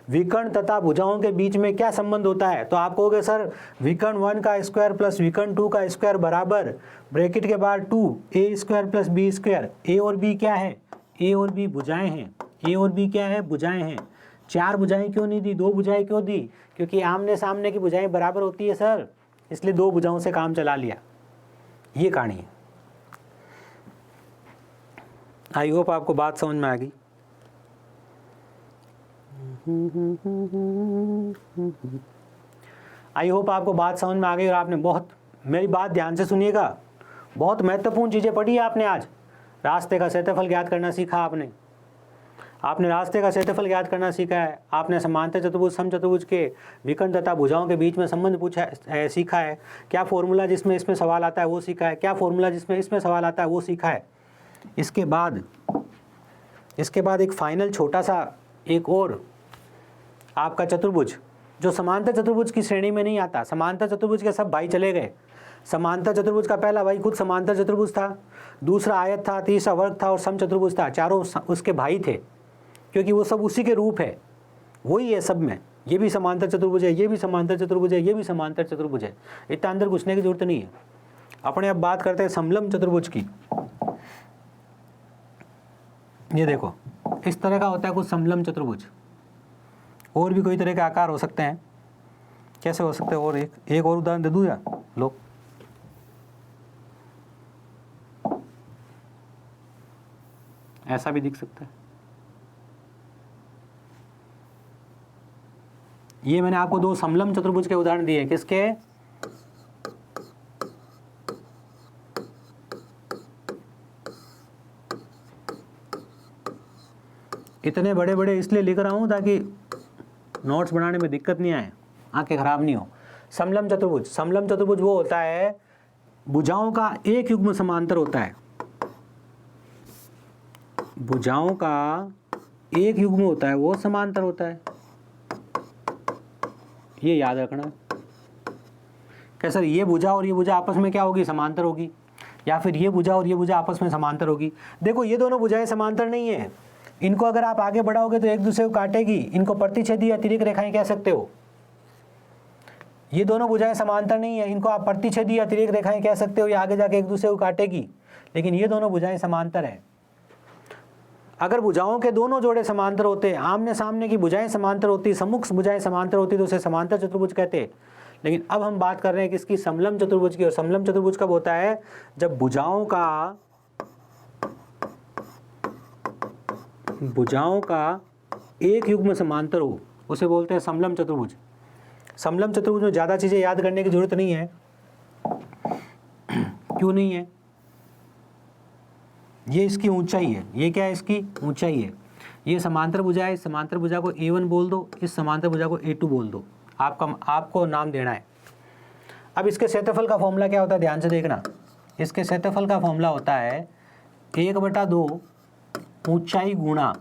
विकर्ण तथा भुजाओं के बीच में क्या संबंध होता है। तो आप कहोगे सर विकर्ण 1 का स्क्वायर प्लस विकर्ण 2 का स्क्वायर बराबर ब्रैकेट के बाद 2a square plus b square. A और बी क्या है, ए और बी भुजाएं हैं, ए और बी क्या है भुजाएं हैं। चार भुजाएं क्यों नहीं दी, दो भुजाएं क्यों दी, क्योंकि आमने सामने की भुजाएं बराबर होती है सर, इसलिए दो भुजाओं से काम चला लिया, ये कहानी है। आई होप आपको बात समझ में आ गई। आई होप आपको बात समझ में आ गई और आपने बहुत, मेरी बात ध्यान से सुनिएगा, बहुत महत्वपूर्ण चीज़ें पढ़ी है आपने आज। रास्ते का क्षेत्रफल ज्ञात करना सीखा आपने रास्ते का क्षेत्रफल ज्ञात करना सीखा है, आपने समांतर चतुर्भुज समचतुर्भुज के विकर्ण तथा भुजाओं के बीच में संबंध पूछा है, सीखा है। क्या फॉर्मूला जिसमें इसमें सवाल आता है वो सीखा है, क्या फॉर्मूला जिसमें इसमें सवाल आता है वो सीखा है। इसके बाद एक फाइनल छोटा सा एक और आपका चतुर्भुज जो समांतर चतुर्भुज की श्रेणी में नहीं आता। समांतर चतुर्भुज के सब भाई चले गए। समांतर चतुर्भुज का पहला भाई खुद समांतर चतुर्भुज था, दूसरा आयत था, तीसरा वर्ग था और समचतुर्भुज था। चारों उसके भाई थे क्योंकि वो सब उसी के रूप है, वही है सब में। ये भी समांतर चतुर्भुज है, ये भी समांतर चतुर्भुज है, ये भी समांतर चतुर्भुज है। इतना अंदर घुसने की जरूरत नहीं है। अपने अब बात करते हैं समलंब चतुर्भुज की। ये देखो इस तरह का होता है कुछ समलंब चतुर्भुज। और भी कोई तरह के आकार हो सकते हैं, कैसे हो सकते हैं, और एक और उदाहरण दे दूं या लो। ऐसा भी दिख सकता है। ये मैंने आपको दो समलंब चतुर्भुज के उदाहरण दिए। किसके? इतने बड़े बड़े इसलिए लिख रहा हूं ताकि नोट्स बनाने में दिक्कत नहीं आए, आंखें खराब नहीं हो। समलंब चतुर्भुज, समलंब चतुर्भुज वो होता है भुजाओं का एक युग्म समांतर होता है। भुजाओं का एक युग्म होता है वो समांतर होता है, ये याद रखना है। क्या सर ये भुजा और ये भुजा आपस में क्या होगी, समांतर होगी, या फिर ये भुजा और ये भुजा आपस में समांतर होगी। देखो ये दोनों भुजाएं समांतर नहीं है, इनको अगर आप आगे बढ़ाओगे तो एक दूसरे को काटेगी। इनको प्रतिच्छेदी अतिरिक्त रेखाएं कह सकते हो। ये दोनों भुजाएं समांतर नहीं है, इनको आप प्रतिच्छेदी अतिरिक्त रेखाएं कह सकते हो, ये आगे जाके एक दूसरे को काटेगी। लेकिन ये दोनों भुजाएं समांतर है। अगर भुजाओं के दोनों जोड़े समांतर होते, आमने सामने की भुजाएं समांतर होती, सम्मुख भुजाएं समांतर होती, तो उसे समांतर चतुर्भुज कहते। लेकिन अब हम बात कर रहे हैं किसकी, समलंब चतुर्भुज की। और समलंब चतुर्भुज कब होता है, जब भुजाओं का एक युग्म समांतर हो, उसे बोलते हैं समलंब चतुर्भुज। समलंब चतुर्भुज में ज़्यादा चीज़ें याद करने की जरूरत नहीं है। क्यों नहीं है? ये इसकी ऊंचाई है, ये क्या है? इसकी ऊंचाई है। ये समांतर भुजा है, इस समांतर भुजा को A1 बोल दो, इस समांतर भुजा को A2 बोल दो। आपको नाम देना है। अब इसके क्षेत्रफल का फॉर्मूला क्या होता है, ध्यान से देखना। इसके क्षेत्रफल का फॉर्मूला होता है 1/2 ऊंचाई गुणा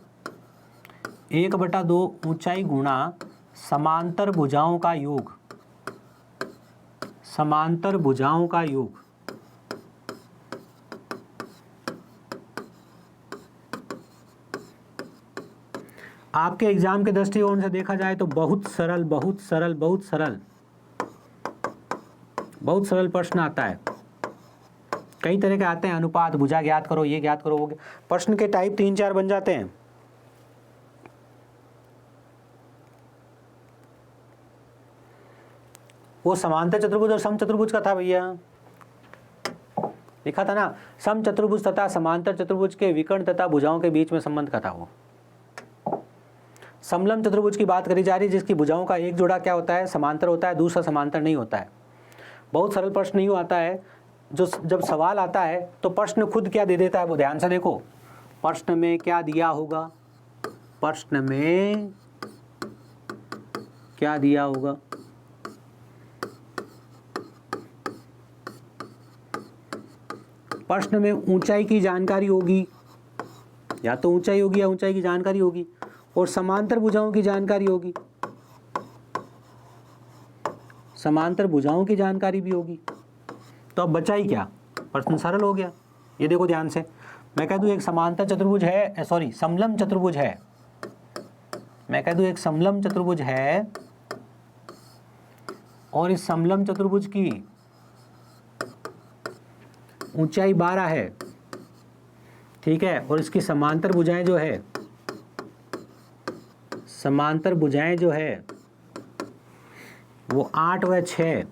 1/2 ऊंचाई गुणा समांतर भुजाओं का योग, समांतर भुजाओं का योग। आपके एग्जाम के दृष्टिकोण से देखा जाए तो बहुत सरल बहुत सरल बहुत सरल बहुत सरल प्रश्न आता है। कई तरह के आते हैं, अनुपात, भुजा ज्ञात करो, ये ज्ञात करो, वो प्रश्न के टाइप 3-4 बन जाते हैं। वो समांतर चतुर्भुज और समचतुर्भुज का था भैया, लिखा था ना, समचतुर्भुज तथा समांतर चतुर्भुज के विकर्ण तथा भुजाओं के बीच में संबंध का था वो। समलंब चतुर्भुज की बात करी जा रही है, जिसकी भुजाओं का एक जोड़ा क्या होता है, समांतर होता है, दूसरा समांतर नहीं होता है। बहुत सरल प्रश्न नहीं आता है, जो जब सवाल आता है तो प्रश्न खुद क्या दे देता है, वो ध्यान से देखो। प्रश्न में क्या दिया होगा, प्रश्न में क्या दिया होगा, प्रश्न में ऊंचाई की जानकारी होगी, या तो ऊंचाई होगी या ऊंचाई की जानकारी होगी, और समांतर भुजाओं की जानकारी होगी, समांतर भुजाओं की जानकारी भी होगी। तो अब बचा ही क्या, प्रश्न सरल हो गया। ये देखो ध्यान से, मैं कह दूं एक समांतर चतुर्भुज है, सॉरी समलंब चतुर्भुज है, मैं कह दूं एक समलंब चतुर्भुज है, और इस समलंब चतुर्भुज की ऊंचाई 12 है, ठीक है, और इसकी समांतर भुजाएं जो है, समांतर भुजाएं जो है वो 8 व 6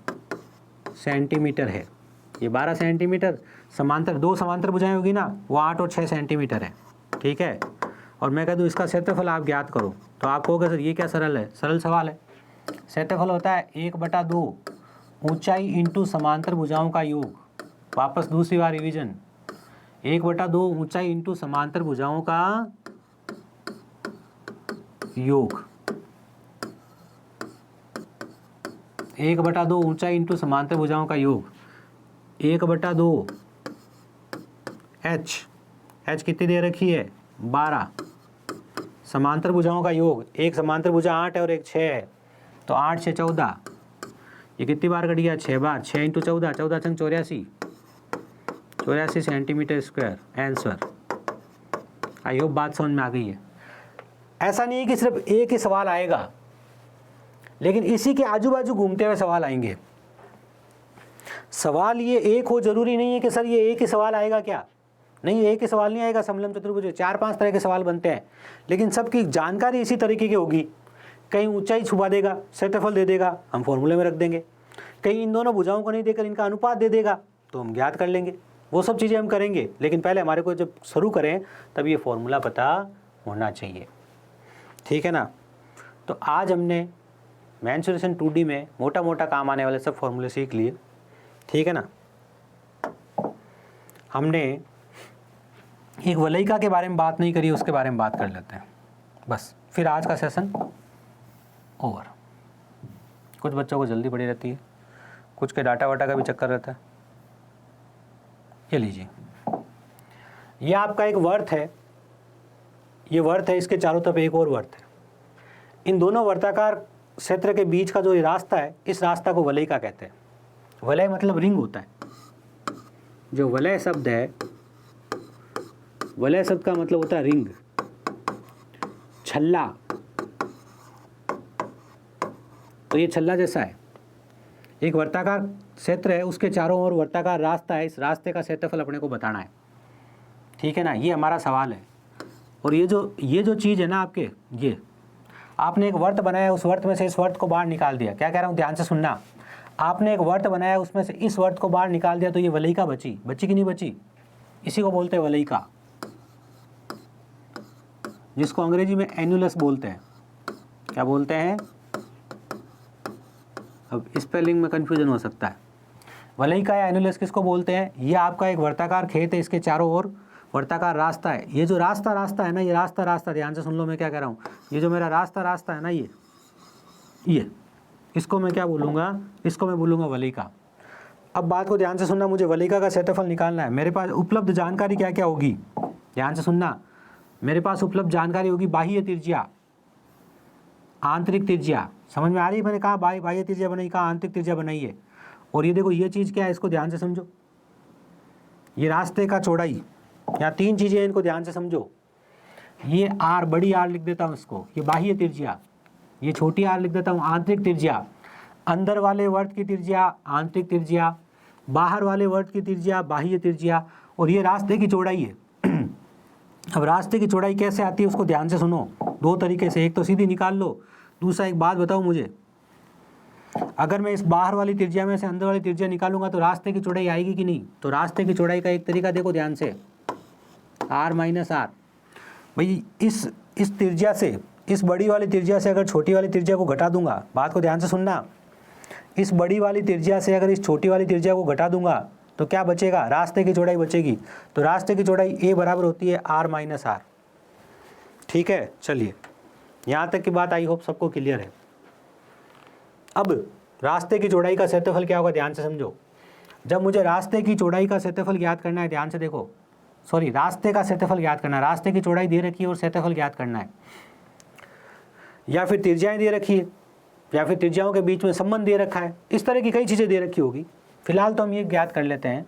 सेंटीमीटर है। ये 12 सेंटीमीटर, समांतर, दो समांतर भुजाएं होगी ना, वो 8 और 6 सेंटीमीटर है, ठीक है। और मैं कह दूं इसका क्षेत्रफल आप ज्ञात करो, तो आप कहोगे सर ये क्या सरल है, सरल सवाल है। क्षेत्रफल होता है 1/2 ऊंचाई इंटू समांतर भुजाओं का योग। वापस दूसरी बार रिवीजन, 1/2 ऊंचाई इंटू समांतर भुजाओं का योग, 1/2 ऊंचाई इंटू समांतर भुजाओं का योग, 1/2 h कितनी दे रखी है, 12, समांतर भुजाओं का योग, एक समांतर भुजा 8 है और एक 6 है, तो 8 6 14, ये कितनी बार कट गया, 6 बार, 6 into 14, 14 छंग 84, 84 centimetre square answer. I hope बात समझ में आ गई है। ऐसा नहीं है कि सिर्फ एक ही सवाल आएगा, लेकिन इसी के आजू बाजू घूमते हुए सवाल आएंगे। सवाल ये एक हो, जरूरी नहीं है कि सर ये एक ही सवाल आएगा, क्या नहीं, एक ही सवाल नहीं आएगा। समलंब चतुर्भुज 4-5 तरह के सवाल बनते हैं, लेकिन सबकी जानकारी इसी तरीके की होगी। कहीं ऊंचाई छुपा देगा, क्षेत्रफल दे देगा, हम फॉर्मूले में रख देंगे। कहीं इन दोनों भुजाओं को नहीं देकर इनका अनुपात दे देगा, तो हम ज्ञात कर लेंगे। वो सब चीज़ें हम करेंगे, लेकिन पहले हमारे को जब शुरू करें तब ये फॉर्मूला पता होना चाहिए, ठीक है ना। तो आज हमने मेंसुरेशन 2D में मोटा मोटा काम आने वाले सब फॉर्मूले सीख लिए, ठीक है ना। हमने एक वलयिका के बारे में बात नहीं करी, उसके बारे में बात कर लेते हैं बस, फिर आज का सेशन ओवर। कुछ बच्चों को जल्दी पड़ी रहती है, कुछ के डाटा वाटा का भी चक्कर रहता है। ये लीजिए, ये आपका एक वर्त है, ये वर्त है, इसके चारों तरफ एक और वर्त है। इन दोनों वर्ताकार क्षेत्र के बीच का जो ये रास्ता है, इस रास्ता को वलयिका कहते हैं। वलय मतलब रिंग होता है। जो वलय शब्द है, वलय शब्द का मतलब होता है रिंग, छल्ला। तो ये छल्ला जैसा है, एक वर्ताकार क्षेत्र है, उसके चारों ओर वर्ताकार रास्ता है, इस रास्ते का क्षेत्रफल अपने को बताना है, ठीक है ना। ये हमारा सवाल है। और ये जो चीज़ है ना आपके, ये आपने एक वर्त बनाया, उस वर्त में से इस वर्त को बाहर निकाल दिया। क्या कह रहा हूँ, ध्यान से सुनना। आपने एक वर्त बनाया, उसमें से इस वर्त को बाहर निकाल दिया, तो ये वलयिका बची कि नहीं बची, इसी को बोलते हैं वलयिका, जिसको अंग्रेजी में एन्युलस बोलते हैं। क्या बोलते हैं, अब स्पेलिंग में कन्फ्यूजन हो सकता है। वलयिका या एनुलस किसको बोलते हैं? ये आपका एक वर्ताकार खेत है, इसके चारों ओर वर्ताकार रास्ता है। ये जो रास्ता है ना, ये रास्ता ध्यान से सुन लो मैं क्या कह रहा हूँ। ये जो मेरा रास्ता है ना, ये इसको मैं क्या बोलूँगा? इसको मैं बोलूँगा वलयिका। अब बात को ध्यान से सुनना, मुझे वलयिका का क्षेत्रफल निकालना है। मेरे पास उपलब्ध जानकारी क्या क्या होगी, ध्यान से सुनना। मेरे पास उपलब्ध जानकारी होगी बाह्य त्रिज्या, आंतरिक त्रिज्या। समझ में आ रही है? मैंने कहा बाह्य त्रिज्या बनाई, कहा आंतरिक त्रिज्या बनाई है। और ये देखो ये चीज़ क्या है, इसको ध्यान से समझो। ये रास्ते का चौड़ाई, यहाँ 3 चीज़ें, इनको ध्यान से समझो। ये आर, बड़ी आर लिख देता हूँ इसको, ये बाह्य त्रिज्या। ये छोटी आर लिख देता हूँ आंतरिक त्रिज्या। अंदर वाले वर्त की त्रिज्या आंतरिक त्रिज्या, बाहर वाले वर्त की त्रिज्या बाह्य त्रिज्या, और ये रास्ते की चौड़ाई है। अब रास्ते की चौड़ाई कैसे आती है उसको ध्यान से सुनो। 2 तरीके से, एक तो सीधी निकाल लो, दूसरा एक बात बताओ मुझे, अगर मैं इस बाहर वाली त्रिज्या में से अंदर वाली त्रिज्या निकालूंगा तो रास्ते की चौड़ाई आएगी कि नहीं? तो रास्ते की चौड़ाई का एक तरीका देखो ध्यान से, r माइनस आर। भाई इस त्रिज्या से, इस बड़ी वाली त्रिज्या से अगर छोटी वाली त्रिज्या को घटा दूंगा, बात को ध्यान से सुनना, इस बड़ी वाली त्रिज्या से अगर इस छोटी वाली त्रिज्या को घटा दूंगा तो क्या बचेगा? रास्ते की चौड़ाई बचेगी। तो रास्ते की चौड़ाई a बराबर होती है r माइनस आर। ठीक है, चलिए यहाँ तक की बात आई होप सबको क्लियर है। अब रास्ते की चौड़ाई का क्षेत्रफल क्या होगा, ध्यान से समझो। जब मुझे रास्ते की चौड़ाई का क्षेत्रफल ज्ञात करना है, ध्यान से देखो, सॉरी रास्ते का क्षेत्रफल ज्ञात करना है, रास्ते की चौड़ाई दे रखी है और क्षेत्रफल ज्ञात करना है, या फिर त्रिज्याएं दे रखी है, या फिर त्रिज्याओं के बीच में संबंध दे रखा है, इस तरह की कई चीज़ें दे रखी होगी। फिलहाल तो हम ये ज्ञात कर लेते हैं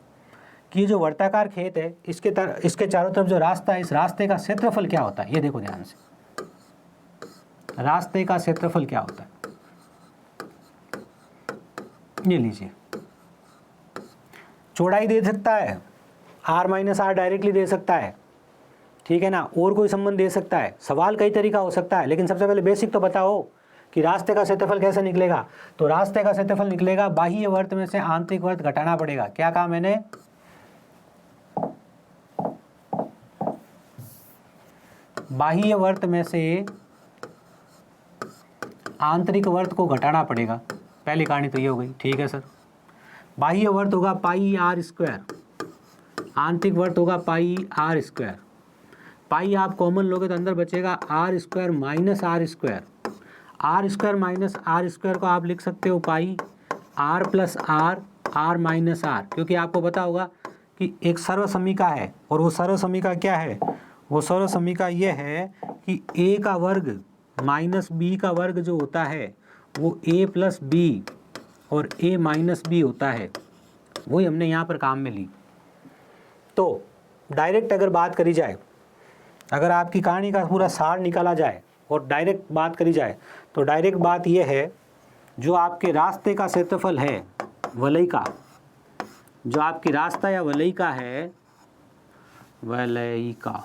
कि ये जो वर्ताकार खेत है, इसके चारों तरफ जो रास्ता है, इस रास्ते का क्षेत्रफल क्या होता है। ये देखो ध्यान से, रास्ते का क्षेत्रफल क्या होता है, ये लीजिए। चौड़ाई दे सकता है, r माइनस आर डायरेक्टली दे सकता है, ठीक है ना, और कोई संबंध दे सकता है। सवाल कई तरीका हो सकता है, लेकिन सबसे पहले बेसिक तो बताओ कि रास्ते का क्षेत्रफल कैसे निकलेगा। तो रास्ते का क्षेत्रफल निकलेगा, बाह्य वर्त में से आंतरिक वर्त घटाना पड़ेगा। क्या कहा मैंने? बाह्य वर्त में से आंतरिक वर्त को घटाना पड़ेगा। पहली कहानी तो ये हो गई, ठीक है सर। बाह्य वर्त होगा पाई आर स्क्वायर, आंतरिक वर्त होगा पाई आर स्क्वायर। पाई आप कॉमन लोगे तो अंदर बचेगा r square minus r square. R square minus r square को आप लिख सकते हो pi r plus r, r minus r, क्योंकि आपको पता होगा कि एक सर्वसमीका है, और वो सर्वसमीका क्या है? वो सर्वसमीका ये है कि a का वर्ग माइनस b का वर्ग जो होता है वो a प्लस बी और a माइनस बी होता है। वही हमने यहाँ पर काम में ली। तो डायरेक्ट अगर बात करी जाए, अगर आपकी कहानी का पूरा सार निकाला जाए और डायरेक्ट बात करी जाए, तो डायरेक्ट बात यह है, जो आपके रास्ते का क्षेत्रफल है वलयिका, जो आपकी रास्ता या वलयिका है, वलयिका,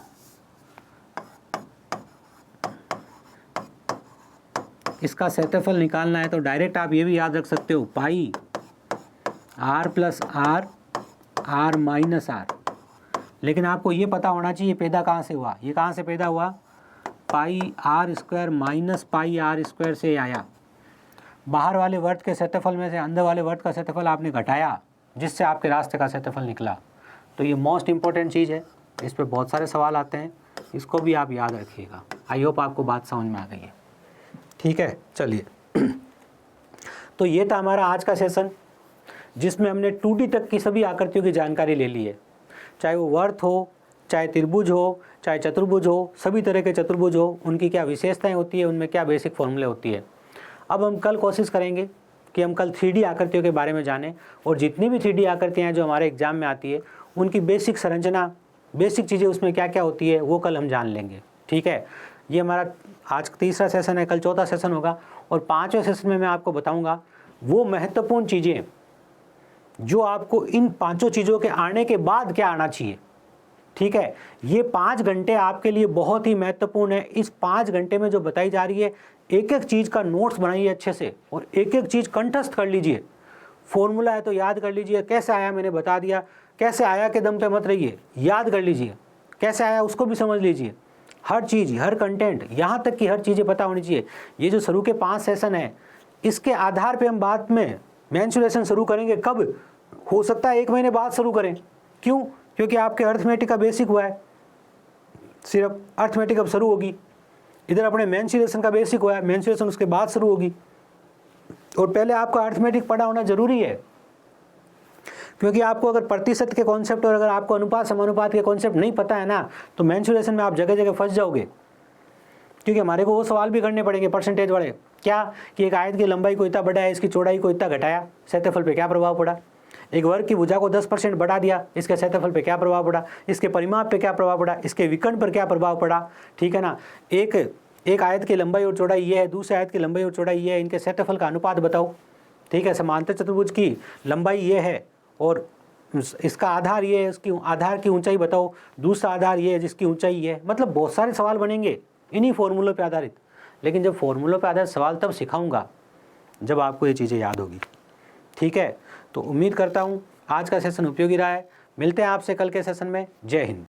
इसका क्षेत्रफल निकालना है तो डायरेक्ट आप ये भी याद रख सकते हो, pi r plus r, r minus r. लेकिन आपको ये पता होना चाहिए पैदा कहाँ से हुआ। ये कहाँ से पैदा हुआ? Pi r square minus pi r square से आया। बाहर वाले वर्त के क्षेत्रफल में से अंदर वाले वर्त का क्षेत्रफल आपने घटाया, जिससे आपके रास्ते का क्षेत्रफल निकला। तो ये मोस्ट इंपॉर्टेंट चीज़ है, इस पर बहुत सारे सवाल आते हैं, इसको भी आप याद रखिएगा। आई होप आपको बात समझ में आ गई है। ठीक है, चलिए। तो ये था हमारा आज का सेशन, जिसमें हमने 2D तक की सभी आकृतियों की जानकारी ले ली है, चाहे वो वर्त हो, चाहे त्रिभुज हो, चाहे चतुर्भुज हो, सभी तरह के चतुर्भुज हो, उनकी क्या विशेषताएं होती है, उनमें क्या बेसिक फॉर्मूले होती है। अब हम कल कोशिश करेंगे कि हम कल 3D आकृतियों के बारे में जानें, और जितनी भी 3D आकृतियाँ हैं जो हमारे एग्जाम में आती है, उनकी बेसिक संरचना, बेसिक चीज़ें उसमें क्या क्या होती है, वो कल हम जान लेंगे। ठीक है, ये हमारा आज तीसरा सेशन है, कल चौथा सेशन होगा, और 5वें सेशन में मैं आपको बताऊँगा वो महत्वपूर्ण चीज़ें जो आपको इन 5 चीज़ों के आने के बाद क्या आना चाहिए। ठीक है, ये 5 घंटे आपके लिए बहुत ही महत्वपूर्ण है। इस 5 घंटे में जो बताई जा रही है, एक एक चीज़ का नोट्स बनाइए अच्छे से, और एक एक चीज़ कंठस्थ कर लीजिए। फॉर्मूला है तो याद कर लीजिए, कैसे आया मैंने बता दिया, कैसे आया के दम पे मत रहिए, याद कर लीजिए, कैसे आया उसको भी समझ लीजिए। हर चीज़, हर कंटेंट, यहाँ तक कि हर चीज़ें पता होनी चाहिए। ये जो शुरू के 5 सेशन है, इसके आधार पे हम बाद में मेंसुरेशन शुरू करेंगे। कब? हो सकता है 1 महीने बाद शुरू करें। क्यों? क्योंकि आपके अर्थमेटिक का बेसिक हुआ है, सिर्फ अर्थमेटिक अब शुरू होगी। इधर अपने मेंसुरेशन का बेसिक हुआ है, मेंसुरेशन उसके बाद शुरू होगी। और पहले आपका अर्थमेटिक पढ़ा होना जरूरी है, क्योंकि आपको अगर प्रतिशत के कॉन्सेप्ट और अगर आपको अनुपात समानुपात के कॉन्सेप्ट नहीं पता है ना, तो मेंसुरेशन में आप जगह जगह फंस जाओगे। क्योंकि हमारे को वो सवाल भी करने पड़ेंगे परसेंटेज वाले, क्या कि एक आयत की लंबाई को इतना बढ़ाया, इसकी चौड़ाई को इतना घटाया, क्षेत्रफल पे क्या प्रभाव पड़ा। एक वर्ग की भुजा को 10% बढ़ा दिया, इसके क्षेत्रफल पे क्या प्रभाव पड़ा, इसके परिमाप पे क्या प्रभाव पड़ा, इसके विकर्ण पर क्या प्रभाव पड़ा। ठीक है ना। एक आयत की लंबाई और चौड़ाई ये है, दूसरे आयत की लंबाई और चौड़ाई ये है, इनके क्षेत्रफल का अनुपात बताओ। ठीक है। समांतर चतुर्भुज की लंबाई ये है और इसका आधार ये है, इसकी आधार की ऊंचाई बताओ, दूसरा आधार ये है जिसकी ऊंचाई ये है। मतलब बहुत सारे सवाल बनेंगे इन्हीं फॉर्मूलों पे आधारित। लेकिन जब फॉर्मूलों पे आधारित सवाल तब सिखाऊंगा जब आपको ये चीज़ें याद होगी। ठीक है। तो उम्मीद करता हूँ आज का सेशन उपयोगी रहा है। मिलते हैं आपसे कल के सेशन में। जय हिंद।